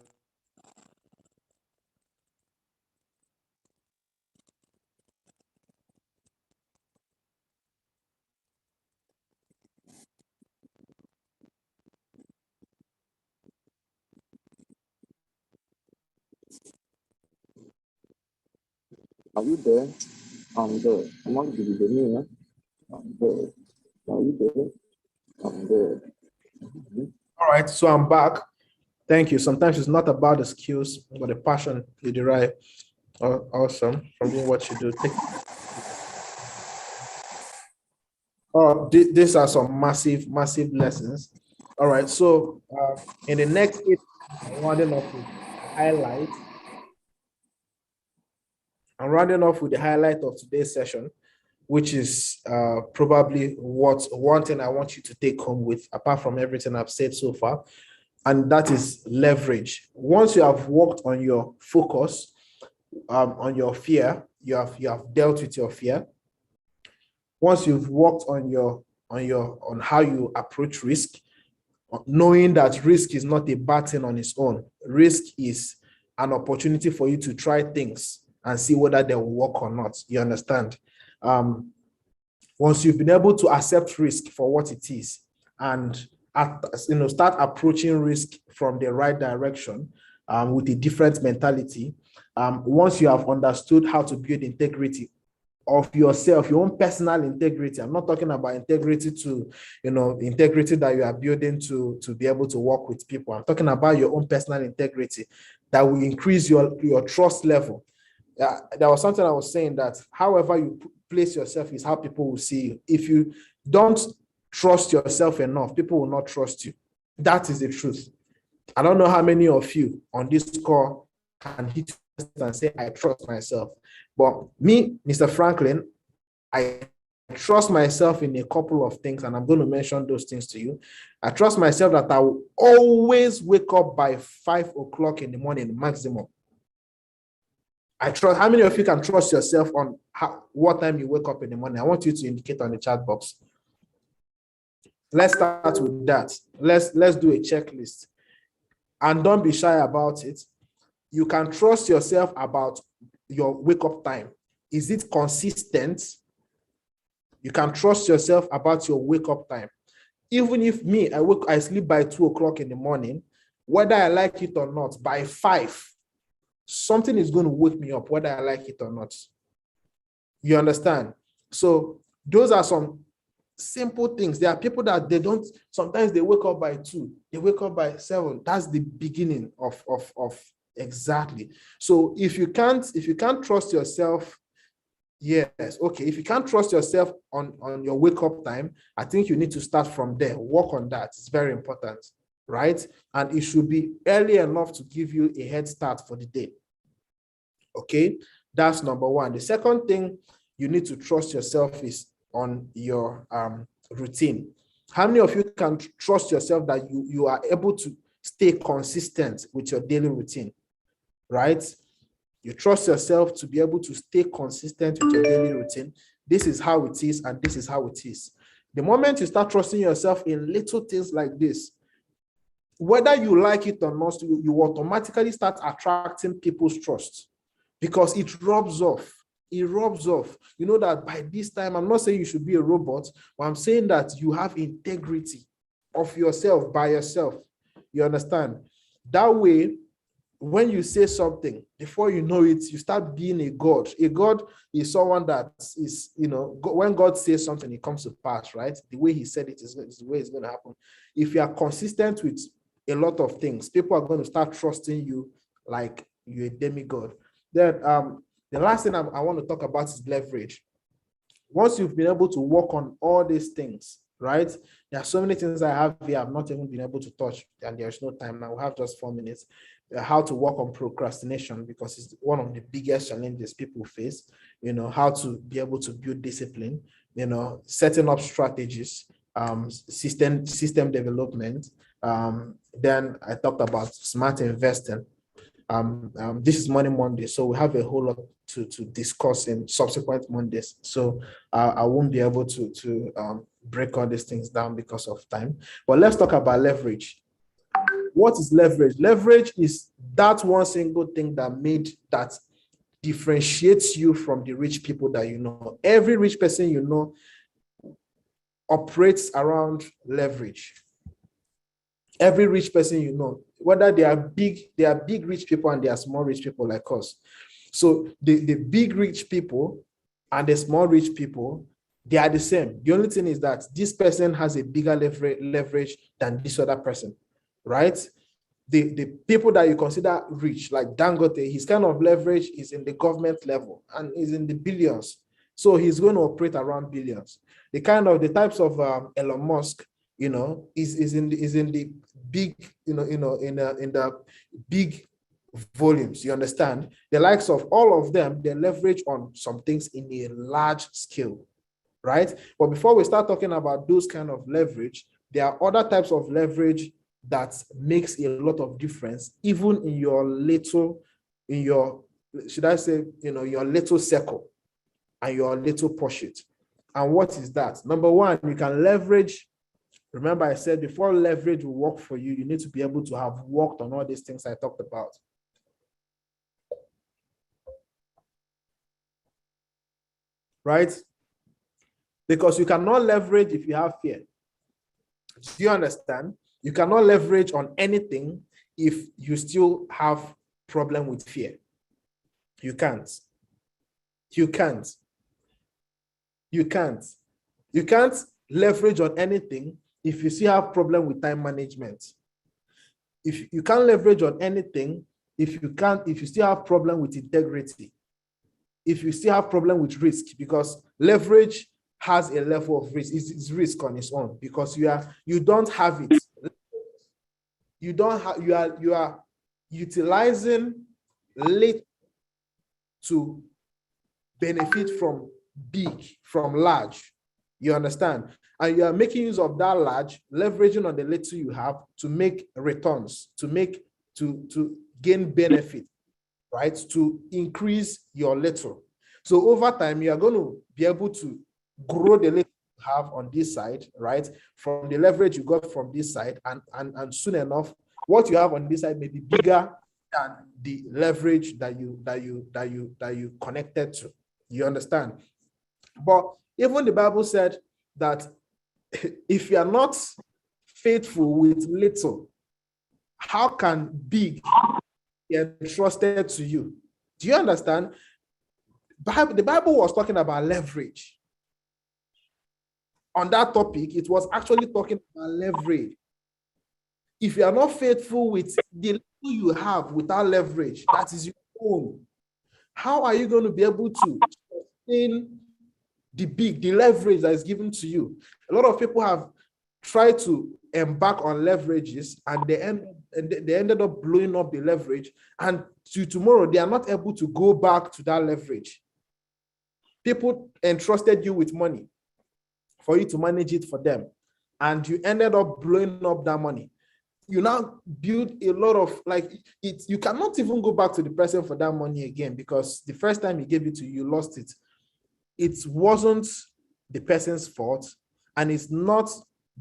Are you there? I'm there. I'm not giving the name. I'm there. Are you there? I'm there. All right, so I'm back. Thank you. Sometimes it's not about the skills, but the passion you derive. Awesome from doing what you do. These are some massive, massive lessons. All right, so in the next 8, rounding off with highlights. I'm rounding off with the highlight of today's session, which is probably what one thing I want you to take home with, apart from everything I've said so far, and that is leverage. Once you have worked on your focus, on your fear, you have dealt with your fear. Once you've worked on how you approach risk, knowing that risk is not a bad thing on its own. Risk is an opportunity for you to try things and see whether they will work or not. You understand? Once you've been able to accept risk for what it is and start approaching risk from the right direction with a different mentality, once you have understood how to build integrity of yourself, your own personal integrity. I'm not talking about integrity integrity that you are building to be able to work with people. I'm talking about your own personal integrity that will increase your trust level. There was something I was saying that however you place yourself is how people will see you. If you don't trust yourself enough, people will not trust you. That is the truth. I don't know how many of you on this call can hit and say, I trust myself. But me, Mr. Franklin, I trust myself in a couple of things, and I'm going to mention those things to you. I trust myself that I will always wake up by 5 o'clock in the morning, maximum. I trust. How many of you can trust yourself on what time you wake up in the morning? I want you to indicate on the chat box. Let's start with that. Let's do a checklist. And don't be shy about it. You can trust yourself about your wake-up time. Is it consistent? You can trust yourself about your wake-up time. Even if I sleep by 2 o'clock in the morning, whether I like it or not, by 5, something is going to wake me up, whether I like it or not. You understand? So those are some simple things. There are people that sometimes they wake up by 2, they wake up by 7. That's the beginning of exactly. So if you can't trust yourself, yes, okay. If you can't trust yourself on your wake up time, I think you need to start from there. Work on that. It's very important, right? And it should be early enough to give you a head start for the day. Okay, that's number one. The second thing you need to trust yourself is on your routine. How many of you can trust yourself that you are able to stay consistent with your daily routine, right? You trust yourself to be able to stay consistent with your daily routine. This is how it is, and this is how it is. The moment you start trusting yourself in little things like this, whether you like it or not, you automatically start attracting people's trust because it rubs off. It rubs off. You know that by this time, I'm not saying you should be a robot, but I'm saying that you have integrity of yourself by yourself. You understand? That way, when you say something, before you know it, you start being a god. A god is someone that is, when God says something, it comes to pass, right? The way he said it is the way it's going to happen. If you are consistent with a lot of things, people are going to start trusting you like you're a demigod. Then The last thing I want to talk about is leverage. Once you've been able to work on all these things, right? There are so many things I have here I've not even been able to touch, and there's no time now. We have just 4 minutes. How to work on procrastination, because it's one of the biggest challenges people face. How to be able to build discipline, setting up strategies, system development. Then I talked about smart investing. This is Money Monday, so we have a whole lot to discuss in subsequent Mondays. So I won't be able to break all these things down because of time. But let's talk about leverage. What is leverage? Leverage is that one single thing that differentiates you from the rich people that you know. Every rich person you know operates around leverage. Every rich person you know, whether they are big rich people and they are small rich people like us. So the big rich people and the small rich people, they are the same. The only thing is that this person has a bigger leverage than this other person, right? The people that you consider rich, like Dangote, his kind of leverage is in the government level and is in the billions. So he's going to operate around billions. The types of Elon Musk, is in the big, in the big volumes. You understand? The likes of all of them, they leverage on some things in a large scale, right? But before we start talking about those kind of leverage, there are other types of leverage that makes a lot of difference, even in your little circle and your little pursuit. And what is that? Number one, you can leverage. Remember, I said before leverage will work for you, you need to be able to have worked on all these things I talked about. Right? Because you cannot leverage if you have fear. Do you understand? You cannot leverage on anything if you still have problem with fear. You can't. You can't. You can't. You can't leverage on anything if you still have problem with time management. If you can't leverage on anything, if you still have problem with integrity, if you still have problem with risk, because leverage has a level of risk. It's risk on its own because you don't have it. You are utilizing late to benefit from big, from large. You understand? And you are making use of that large, leveraging on the little you have to make returns, to gain benefit, right? To increase your little. So over time, you are going to be able to grow the little you have on this side, right? From the leverage you got from this side, and soon enough, what you have on this side may be bigger than the leverage that you connected to. You understand? But even the Bible said that if you are not faithful with little, how can big be entrusted to you? Do you understand? The Bible was talking about leverage. On that topic, it was actually talking about leverage. If you are not faithful with the little you have without leverage, that is your own. How are you going to be able to sustain the leverage that is given to you? A lot of people have tried to embark on leverages and they ended up blowing up the leverage, and to tomorrow they are not able to go back to that leverage. People entrusted you with money for you to manage it for them, and you ended up blowing up that money. You now build a lot of it. You cannot even go back to the person for that money again, because the first time he gave it to you, you lost it. It wasn't the person's fault, and it's not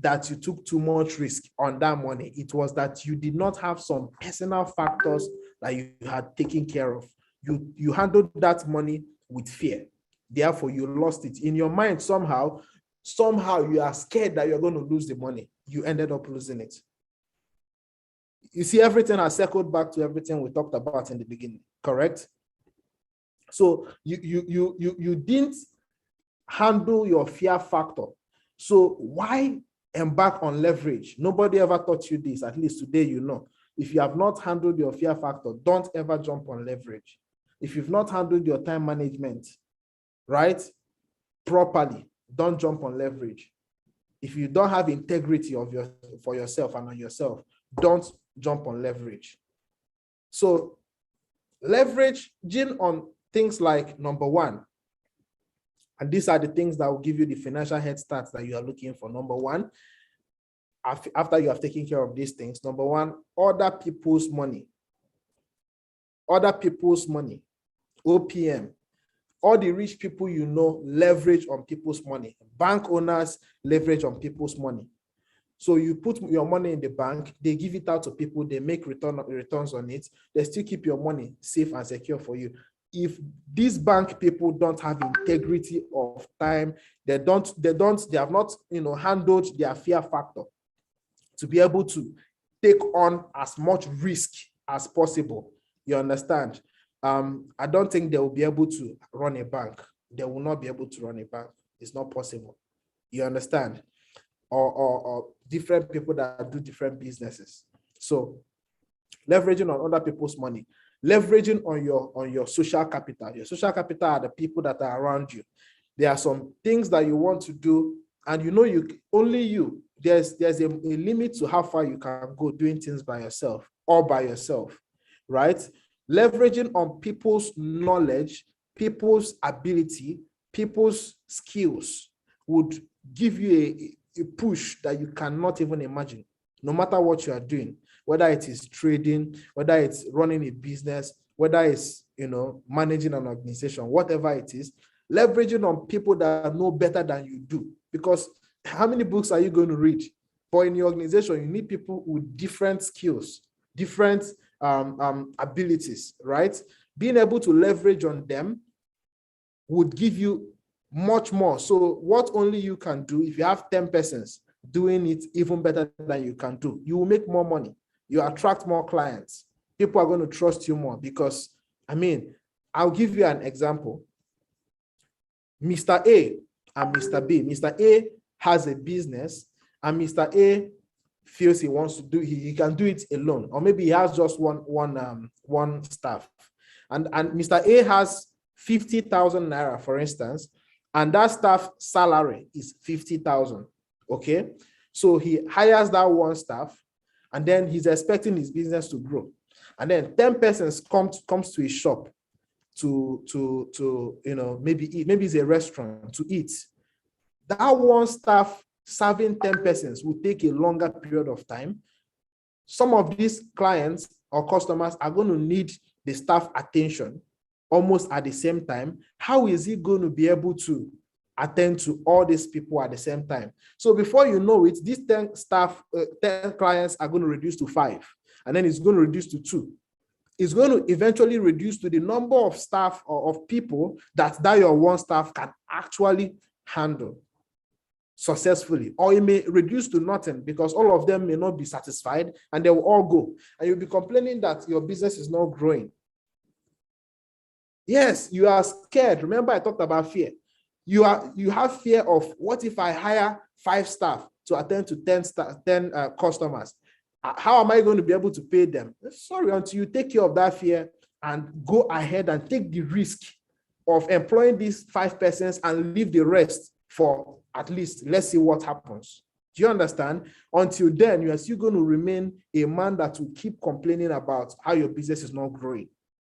that you took too much risk on that money. It was that you did not have some personal factors that you had taken care of. You handled that money with fear. Therefore, you lost it. In your mind, somehow you are scared that you're going to lose the money. You ended up losing it. You see, everything has circled back to everything we talked about in the beginning, correct? So you didn't handle your fear factor. So why embark on leverage? Nobody ever taught you this. At least today, you know. If you have not handled your fear factor, don't ever jump on leverage. if you've not handled your time management, right, properly, don't jump on leverage. If you don't have integrity for yourself and on yourself, don't jump on leverage. So leveraging on things like number one, and these are the things that will give you the financial head start that you are looking for. Number one, after you have taken care of these things, number one, other people's money. Other people's money, OPM. All the rich people you know leverage on people's money. Bank owners leverage on people's money. So you put your money in the bank, they give it out to people, they make returns on it, they still keep your money safe and secure for you. If these bank people don't have integrity of time, they have not, handled their fear factor to be able to take on as much risk as possible. You understand? I don't think they will be able to run a bank. They will not be able to run a bank. It's not possible. You understand? Or different people that do different businesses. So leveraging on other people's money, leveraging on your social capital. Your social capital are the people that are around you. There are some things that you want to do, and there's a limit to how far you can go doing things by yourself, right? Leveraging on people's knowledge, people's ability, people's skills would give you a push that you cannot even imagine, no matter what you are doing, whether it is trading, whether it's running a business, whether it's managing an organization, whatever it is, leveraging on people that know better than you do. Because how many books are you going to read? But in your organization, you need people with different skills, different abilities, right? Being able to leverage on them would give you much more. So what only you can do, if you have 10 persons doing it even better than you can do, you will make more money. You attract more clients. People are going to trust you more because, I'll give you an example. Mr. A and Mr. B. Mr. A has a business and Mr. A feels he wants to do, he can do it alone, or maybe he has just one staff. And Mr. A has 50,000 naira, for instance, and that staff salary is 50,000. Okay. So he hires that one staff, and then he's expecting his business to grow. And then 10 persons comes to his shop to maybe eat, maybe it's a restaurant to eat. That one staff serving 10 persons will take a longer period of time. Some of these clients or customers are going to need the staff attention almost at the same time. How is he going to be able to attend to all these people at the same time? So before you know it, these 10 clients are going to reduce to 5, and then it's going to reduce to 2. It's going to eventually reduce to the number of staff or of people that your one staff can actually handle successfully, or it may reduce to nothing because all of them may not be satisfied and they will all go, and you'll be complaining that your business is not growing. Yes, you are scared. Remember, I talked about fear. You have fear of, what if I hire 5 staff to attend to 10 customers? How am I going to be able to pay them? Sorry, until you take care of that fear and go ahead and take the risk of employing these 5 persons and leave the rest for at least, let's see what happens. Do you understand? Until then, you are still going to remain a man that will keep complaining about how your business is not growing.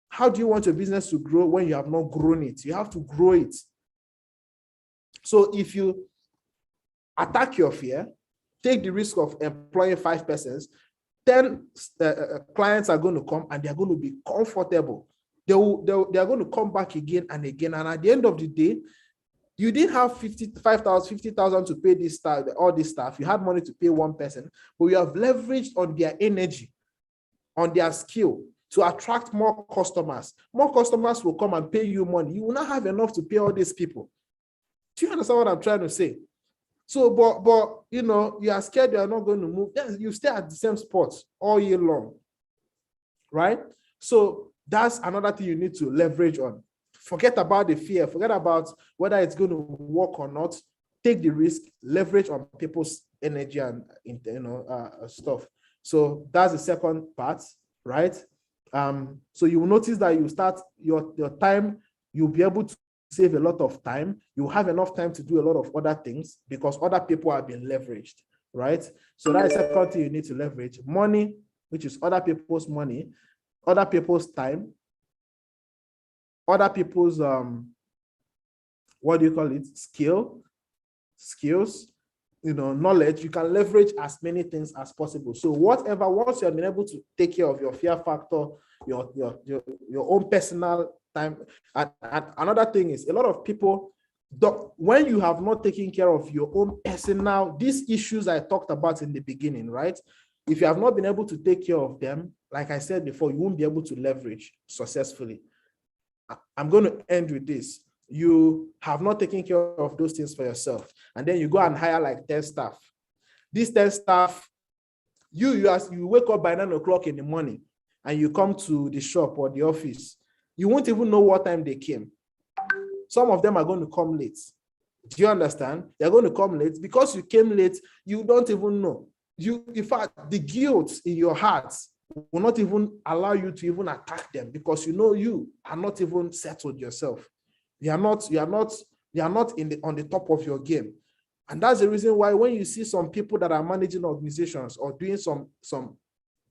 How do you want your business to grow when you have not grown it? You have to grow it. So if you attack your fear, take the risk of employing 5 persons, 10 clients are going to come and they're going to be comfortable. They are going to come back again and again. And at the end of the day, you didn't have 50,000 to pay this staff, all this staff. You had money to pay one person, but you have leveraged on their energy, on their skill to attract more customers. More customers will come and pay you money. You will not have enough to pay all these people. Do you understand what I'm trying to say? So, but you are scared you are not going to move. Then you stay at the same spot all year long, right? So that's another thing you need to leverage on. Forget about the fear. Forget about whether it's going to work or not. Take the risk. Leverage on people's energy and stuff. So that's the second part, right? So you will notice that you start your time, you'll be able to save a lot of time. You have enough time to do a lot of other things because other people have been leveraged, right? So that is the second thing you need to leverage. Money, which is other people's money, other people's time, other people's, what do you call it? Skills, knowledge. You can leverage as many things as possible. So whatever, once you have been able to take care of your fear factor, your own personal time. And another thing is, a lot of people, when you have not taken care of your own personal, these issues I talked about in the beginning, right? If you have not been able to take care of them, like I said before, you won't be able to leverage successfully. I'm going to end with this. You have not taken care of those things for yourself, and then you go and hire like 10 staff. These 10 staff, you wake up by 9 o'clock in the morning and you come to the shop or the office, you won't even know what time they came. Some of them are going to come late. Do you understand? They're going to come late because you came late. You don't even know. In fact, the guilt in your heart will not even allow you to even attack them because you are not even settled yourself. You are not on the top of your game. And that's the reason why when you see some people that are managing organizations or doing some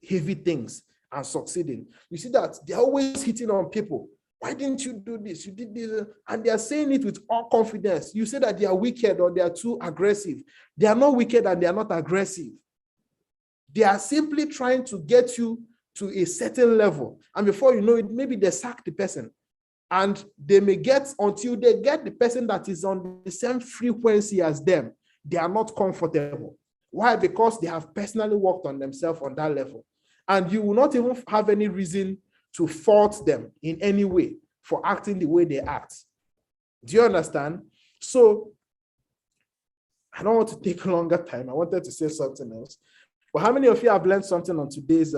heavy things and succeeding, you see that they're always hitting on people. Why didn't you do this? You did this. And they are saying it with all confidence. You say that they are wicked or they are too aggressive. They are not wicked and they are not aggressive. They are simply trying to get you to a certain level. And before you know it, maybe they sack the person. And they may get, until they get the person that is on the same frequency as them, they are not comfortable. Why? Because they have personally worked on themselves on that level. And you will not even have any reason to fault them in any way for acting the way they act. Do you understand? So I don't want to take a longer time. I wanted to say something else. But how many of you have learned something on today's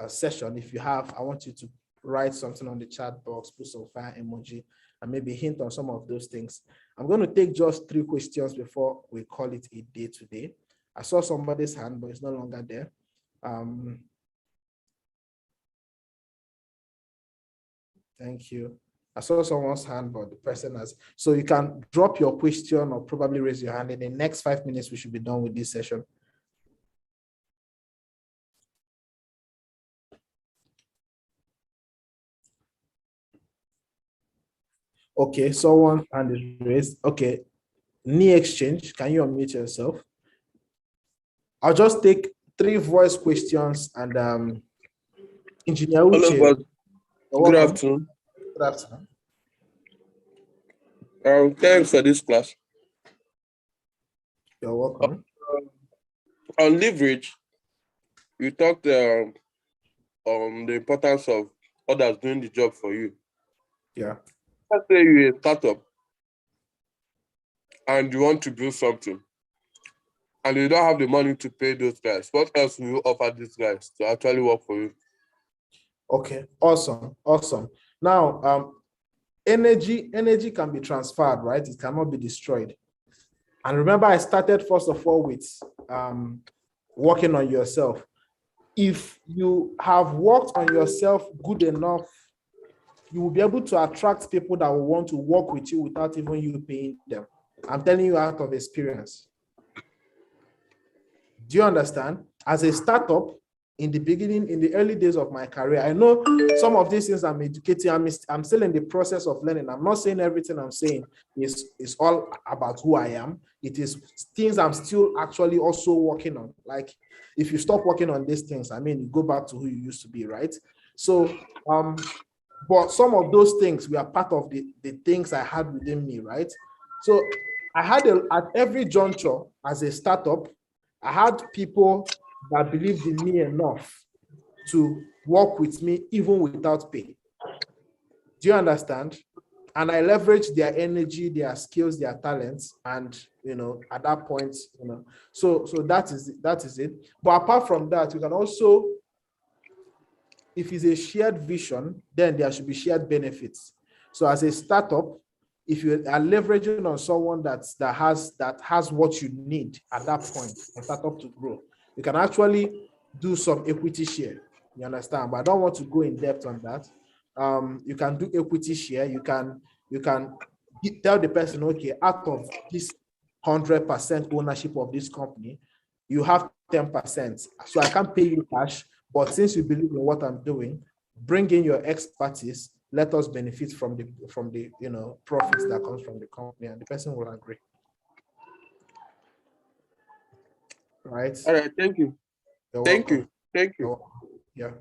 session? If you have, I want you to write something on the chat box, put some fire emoji, and maybe hint on some of those things. I'm going to take just 3 questions before we call it a day today. I saw somebody's hand, but it's no longer there. Thank you. I saw someone's hand, but the person has. So you can drop your question or probably raise your hand. In the next 5 minutes, we should be done with this session. Okay, someone hand is raised. Okay, knee exchange. Can you unmute yourself? I'll just take 3 voice questions and Engineer Uche. Hello, good afternoon. Good afternoon. Thanks for this class. You're welcome. On leverage, you talked on the importance of others doing the job for you. Yeah. Let's say you're a startup and you want to build something and you don't have the money to pay those guys. What else will you offer these guys to actually work for you? Okay, awesome. Now, energy can be transferred, right? It cannot be destroyed. And remember, I started first of all with working on yourself. If you have worked on yourself good enough, you will be able to attract people that will want to work with you without even you paying them. I'm telling you out of experience. Do you understand? As a startup, in the beginning, in the early days of my career, I know some of these things I'm educating. I'm still in the process of learning. I'm not saying everything I'm saying is all about who I am. It is things I'm still actually also working on. Like if you stop working on these things, I mean, you go back to who you used to be, right? So, but some of those things were part of the things I had within me, right? So I had at every juncture as a startup, I had people that believed in me enough to work with me even without pay. Do you understand? And I leveraged their energy, their skills, their talents, and at that point, so that is it. But apart from that, you can also, if it's a shared vision, then there should be shared benefits. So as a startup, if you are leveraging on someone that has what you need at that point, a startup to grow, you can actually do some equity share. You understand? But I don't want to go in depth on that. You can do equity share. You can tell the person, okay, out of this 100% ownership of this company, you have 10%. So I can't pay you cash, but since you believe in what I'm doing, bring in your expertise. Let us benefit from the profits that comes from the company, and the person will agree. Right? All right, thank you. You're Thank welcome. you. Thank you. You're welcome. Yeah.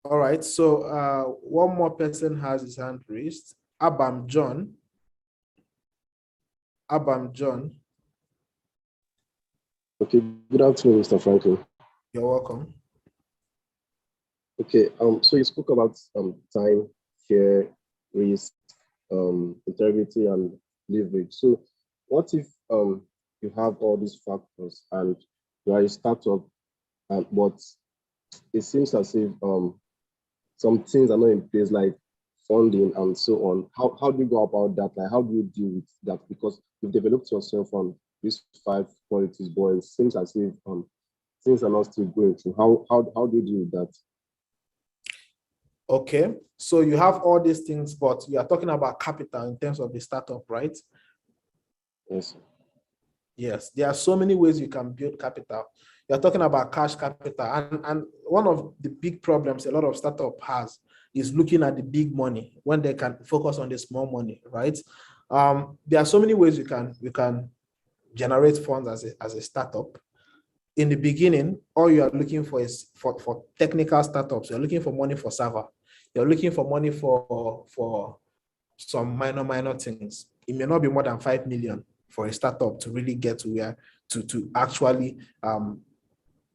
All right. So one more person has his hand raised. Abam John. Abam John. Okay, good afternoon, Mr. Franklin. You're welcome. Okay, so you spoke about time, fear, risk, integrity, and leverage. So what if you have all these factors and you are a startup, but it seems as if some things are not in place, like funding and so on. How do you go about that? Like, how do you deal with that? Because you've developed yourself on these 5 qualities, but it seems as if things are not still going through. How do you deal with that? Okay, so you have all these things, but you are talking about capital in terms of the startup, right? Yes. Yes, there are so many ways you can build capital. You're talking about cash capital, and one of the big problems a lot of startup has is looking at the big money when they can focus on the small money, right? There are so many ways you can generate funds as a startup. In the beginning, all you are looking for is for technical startups. You're looking for money for server. You're looking for money for some minor things. It may not be more than 5 million for a startup to really get to where to actually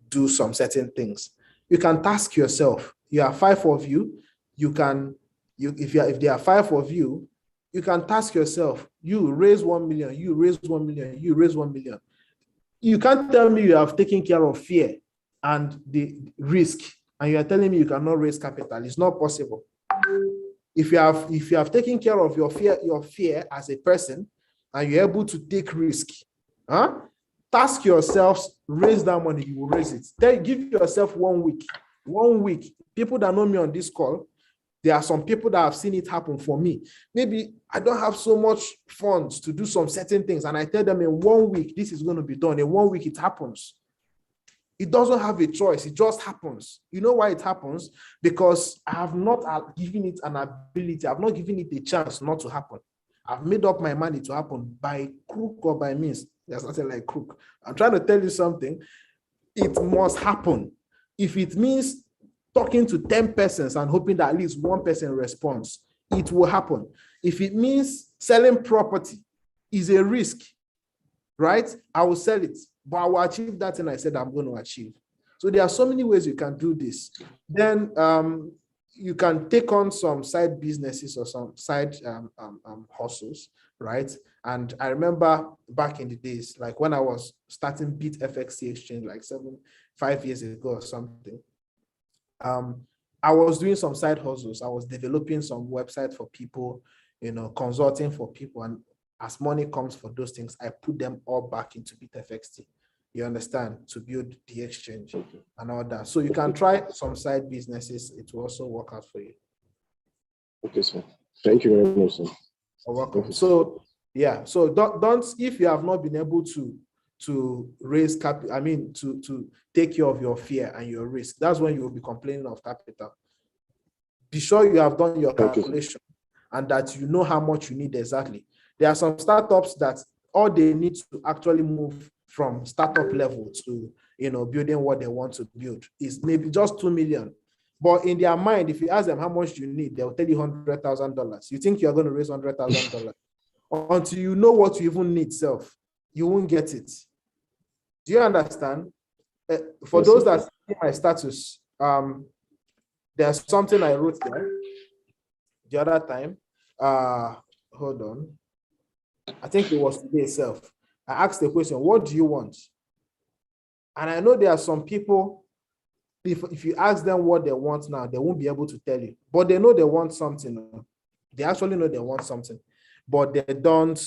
do some certain things. You can task yourself. You are 5 of you. If there are 5 of you, you can task yourself. You raise 1 million. You raise 1 million. You raise 1 million. You can't tell me you have taken care of fear and the risk, and you are telling me you cannot raise capital. It's not possible. If you have taken care of your fear as a person, and you're able to take risk, task yourselves, raise that money, you will raise it. Give yourself 1 week. 1 week. People that know me on this call, there are some people that have seen it happen for me. Maybe I don't have so much funds to do some certain things, and I tell them in 1 week, this is going to be done. In 1 week, it happens. It doesn't have a choice. It just happens. You know why it happens? Because I have not given it an ability. I've not given it a chance not to happen. I've made up my mind to happen by crook or by means. There's nothing like crook. I'm trying to tell you something. It must happen. If it means talking to 10 persons and hoping that at least 1 person responds, it will happen. If it means selling property is a risk, right? I will sell it, but I will achieve that thing I said I'm going to achieve. So there are so many ways you can do this. Then you can take on some side businesses or some side hustles, right? And I remember back in the days, like when I was starting Beat FXC Exchange, like 5 years ago or something, I was doing some side hustles. I was developing some websites for people, consulting for people. And as money comes for those things, I put them all back into BitFXT. You understand? To build the exchange and all that. So you can try some side businesses. It will also work out for you. Okay, sir. Thank you very much, sir. You're welcome. So yeah, so don't if you have not been able to raise capital, to take care of your fear and your risk, that's when you will be complaining of capital. Be sure you have done your calculation and that you know how much you need exactly. There are some startups that all they need to actually move from startup level to building what they want to build is maybe just 2 million. But in their mind, if you ask them how much you need, they'll tell you $100,000. You think you're going to raise $100,000 until you know what you even need self, you won't get it. Do you understand? For those that see my status, there's something I wrote there the other time. Hold on. I think it was today itself. I asked the question, what do you want? And I know there are some people, if you ask them what they want now, they won't be able to tell you. But they know they want something. They actually know they want something. But they don't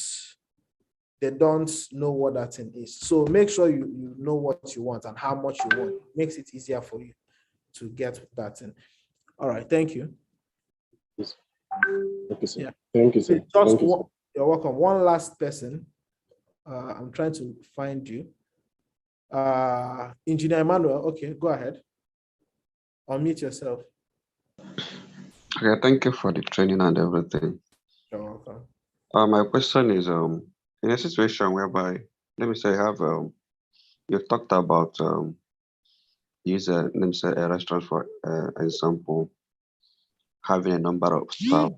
they don't know what that thing is. So make sure you know what you want and how much you want. It makes it easier for you to get that thing. All right, thank you. Yes. Okay, sir. Yeah. Thank you, sir. Just Thank you, sir. you're welcome. One last person. I'm trying to find you. Engineer Emmanuel, okay, go ahead. Unmute yourself. Okay, thank you for the training and everything. You're welcome. My question is, in a situation whereby, let me say, you talked about use let me say a restaurant for example, having a number of staff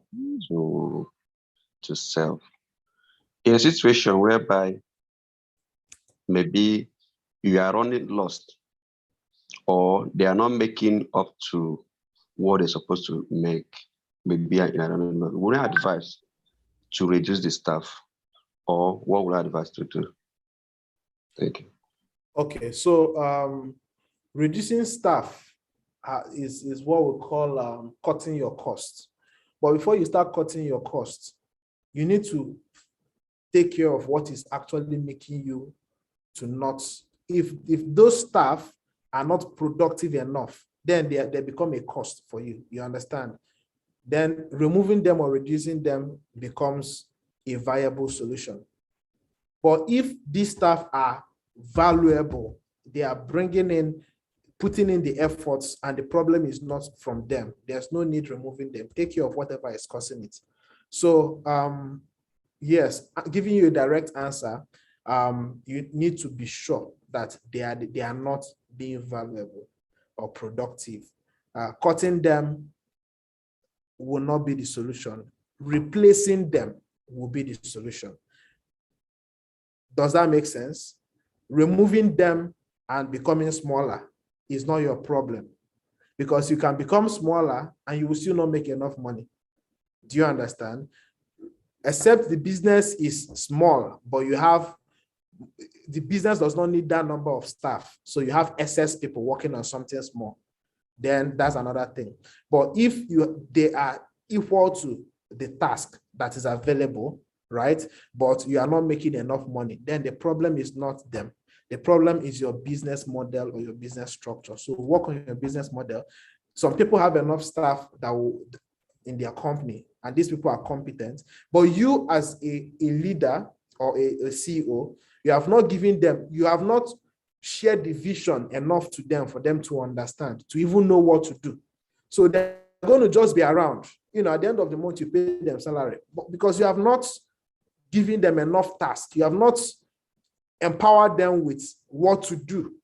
to serve. In a situation whereby maybe you are running lost, or they are not making up to what they're supposed to make, maybe I don't know. Would I advise to reduce the staff, or what would I advise to do? Thank you. Okay, so reducing staff is what we call cutting your costs. But before you start cutting your costs, you need to take care of what is actually making you to not, if those staff are not productive enough, then they become a cost for you. You understand? Then removing them or reducing them becomes a viable solution. But if these staff are valuable, they are putting in the efforts, and the problem is not from them, there's no need removing them. Take care of whatever is causing it. So yes, giving you a direct answer, you need to be sure that they are not being valuable or productive. Cutting them will not be the solution. Replacing them will be the solution. Does that make sense? Removing them and becoming smaller is not your problem, because you can become smaller and you will still not make enough money. Do you understand? Except the business is small, but the business does not need that number of staff. So you have excess people working on something small. Then that's another thing. But if they are equal to the task that is available, right? But you are not making enough money, then the problem is not them. The problem is your business model or your business structure. So work on your business model. Some people have enough staff that will in their company, and these people are competent, but you as a leader or a CEO, you have not shared the vision enough to them for them to understand, to even know what to do. So they're going to just be around. At the end of the month, you pay them salary, but because you have not given them enough tasks, you have not empowered them with what to do.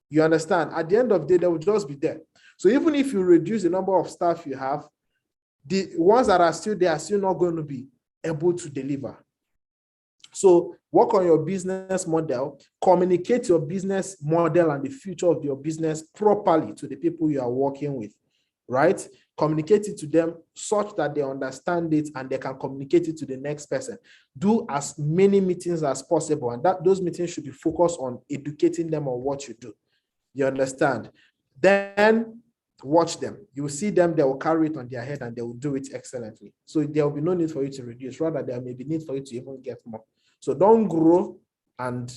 You understand? At the end of the day, they will just be there. So even if you reduce the number of staff you have, the ones that are still there are still not going to be able to deliver. So work on your business model, communicate your business model and the future of your business properly to the people you are working with, right? Communicate it to them such that they understand it and they can communicate it to the next person. Do as many meetings as possible, and those meetings should be focused on educating them on what you do. You understand? Then watch them. You will see them, they will carry it on their head and they will do it excellently. So there will be no need for you to reduce. Rather, there may be need for you to even get more. So don't grow and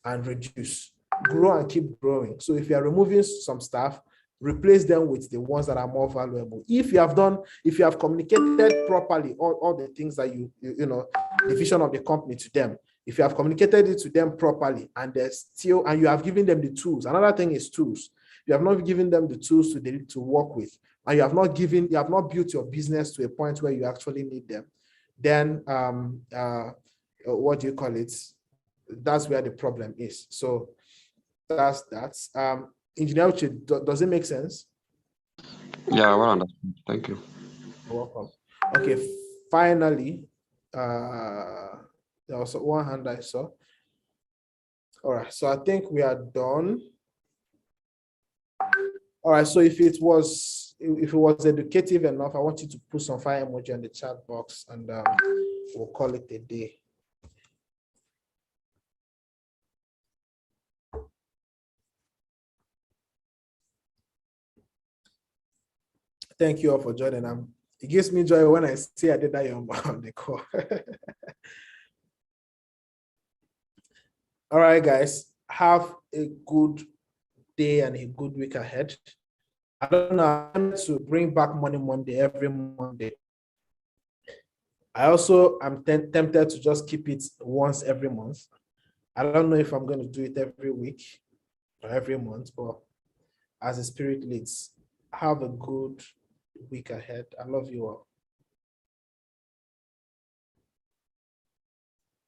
reduce. Grow and keep growing. So if you are removing some staff, replace them with the ones that are more valuable. If you have communicated properly all the things that the vision of the company to them, if you have communicated it to them properly and you have given them the tools. Another thing is tools. You have not given them the tools to work with, and you have not built your business to a point where you actually need them, then what do you call it? That's where the problem is. So that's Engineer Uche, does it make sense? Yeah, well understood. Thank you. You're welcome. Okay, finally, there was one hand I saw. All right, so I think we are done. All right, so if it was educative enough, I want you to put some fire emoji in the chat box, and we'll call it a day. Thank you all for joining. It gives me joy when I see I did that on the call. All right, guys, have a good day and a good week ahead. I don't know, I want to bring back Money Monday every Monday. I also am tempted to just keep it once every month. I don't know if I'm going to do it every week or every month, but as the spirit leads, have a good week ahead. I love you all.